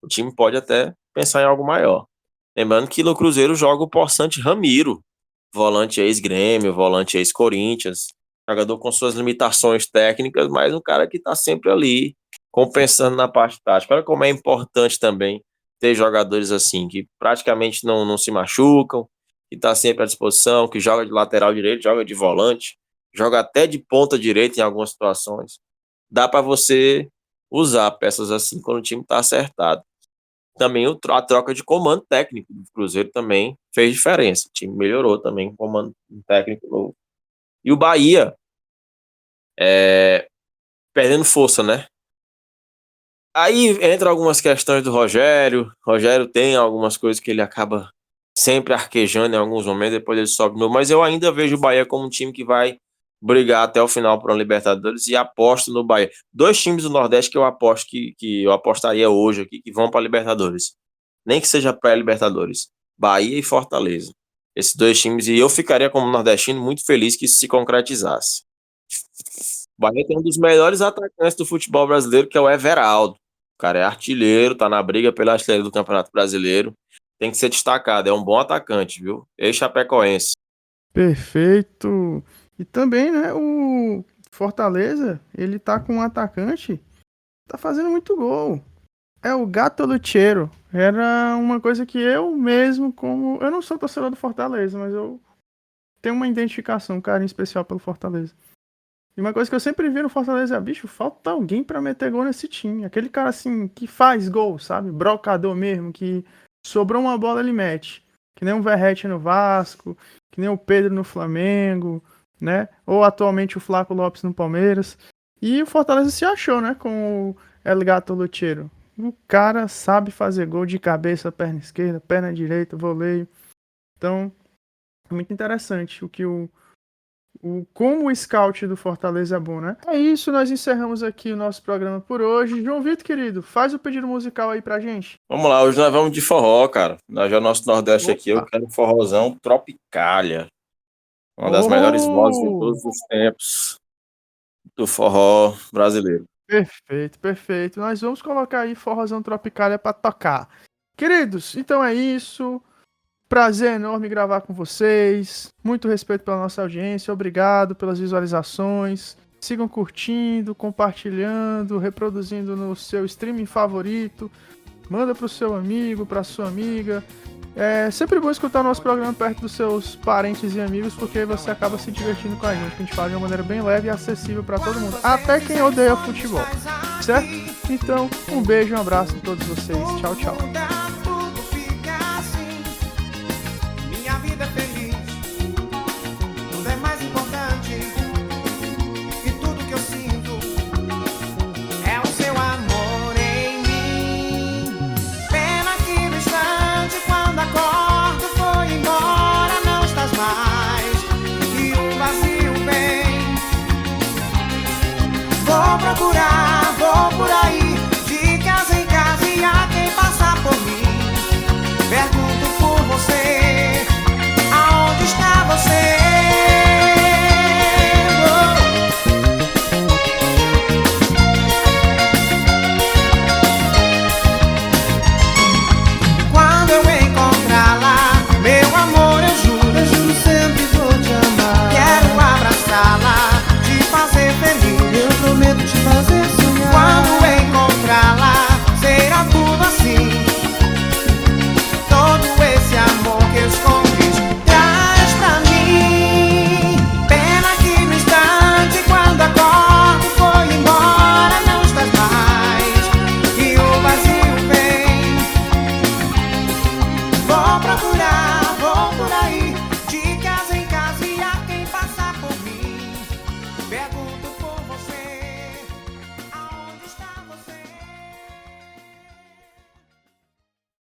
o time pode até pensar em algo maior. Lembrando que no Cruzeiro joga o possante Ramiro, volante ex-Grêmio, volante ex-Corinthians, jogador com suas limitações técnicas, mas um cara que está sempre ali, compensando na parte tática. Olha como é importante também ter jogadores assim, que praticamente não se machucam, que está sempre à disposição, que joga de lateral direito, joga de volante, joga até de ponta direita em algumas situações. Dá para você usar peças assim quando o time está acertado. Também a troca de comando técnico do Cruzeiro também fez diferença. O time melhorou também com o comando técnico novo. E o Bahia perdendo força, né? Aí entra algumas questões do Rogério. O Rogério tem algumas coisas que ele acaba sempre arquejando em alguns momentos, depois ele sobe de novo. Mas eu ainda vejo o Bahia como um time que vai brigar até o final para a Libertadores e aposto no Bahia. 2 times do Nordeste que eu aposto que eu apostaria hoje aqui que vão para a Libertadores. Nem que seja pré-Libertadores. Bahia e Fortaleza. Esses 2 times, e eu ficaria como nordestino muito feliz que isso se concretizasse. O Bahia tem um dos melhores atacantes do futebol brasileiro, que é o Everaldo. O cara é artilheiro, tá na briga pela artilharia do Campeonato Brasileiro. Tem que ser destacado, é um bom atacante, viu? Ex-chapecoense. Perfeito. E também, né, o Fortaleza, ele tá com um atacante, tá fazendo muito gol. É o Gato Lucheiro. Era uma coisa que eu mesmo, eu não sou torcedor do Fortaleza, mas eu tenho uma identificação, um carinho especial pelo Fortaleza. E uma coisa que eu sempre vi no Fortaleza é, bicho, falta alguém pra meter gol nesse time. Aquele cara, assim, que faz gol, sabe? Brocador mesmo, que sobrou uma bola, ele mete. Que nem o Verratti no Vasco, que nem o Pedro no Flamengo, né? Ou atualmente o Flaco Lopes no Palmeiras. E o Fortaleza se achou, né? Com o El Gato Lucheiro. O cara sabe fazer gol de cabeça, perna esquerda, perna direita, voleio. Então, é muito interessante como o scout do Fortaleza é bom, né? É isso, nós encerramos aqui o nosso programa por hoje. João Vitor, querido, faz o pedido musical aí pra gente. Vamos lá, hoje nós vamos de forró, cara. Nós já nosso Nordeste aqui, eu quero forrozão Tropicália. Uma das melhores vozes de todos os tempos do forró brasileiro. Perfeito, perfeito. Nós vamos colocar aí forrozão Tropicália pra tocar. Queridos, então é isso. Prazer enorme gravar com vocês. Muito respeito pela nossa audiência. Obrigado pelas visualizações. Sigam curtindo, compartilhando, reproduzindo no seu streaming favorito. Manda pro seu amigo, pra sua amiga. É sempre bom escutar o nosso programa perto dos seus parentes e amigos, porque você acaba se divertindo com a gente. A gente fala de uma maneira bem leve e acessível para todo mundo. Até quem odeia futebol. Certo? Então, um beijo e um abraço a todos vocês. Tchau, tchau.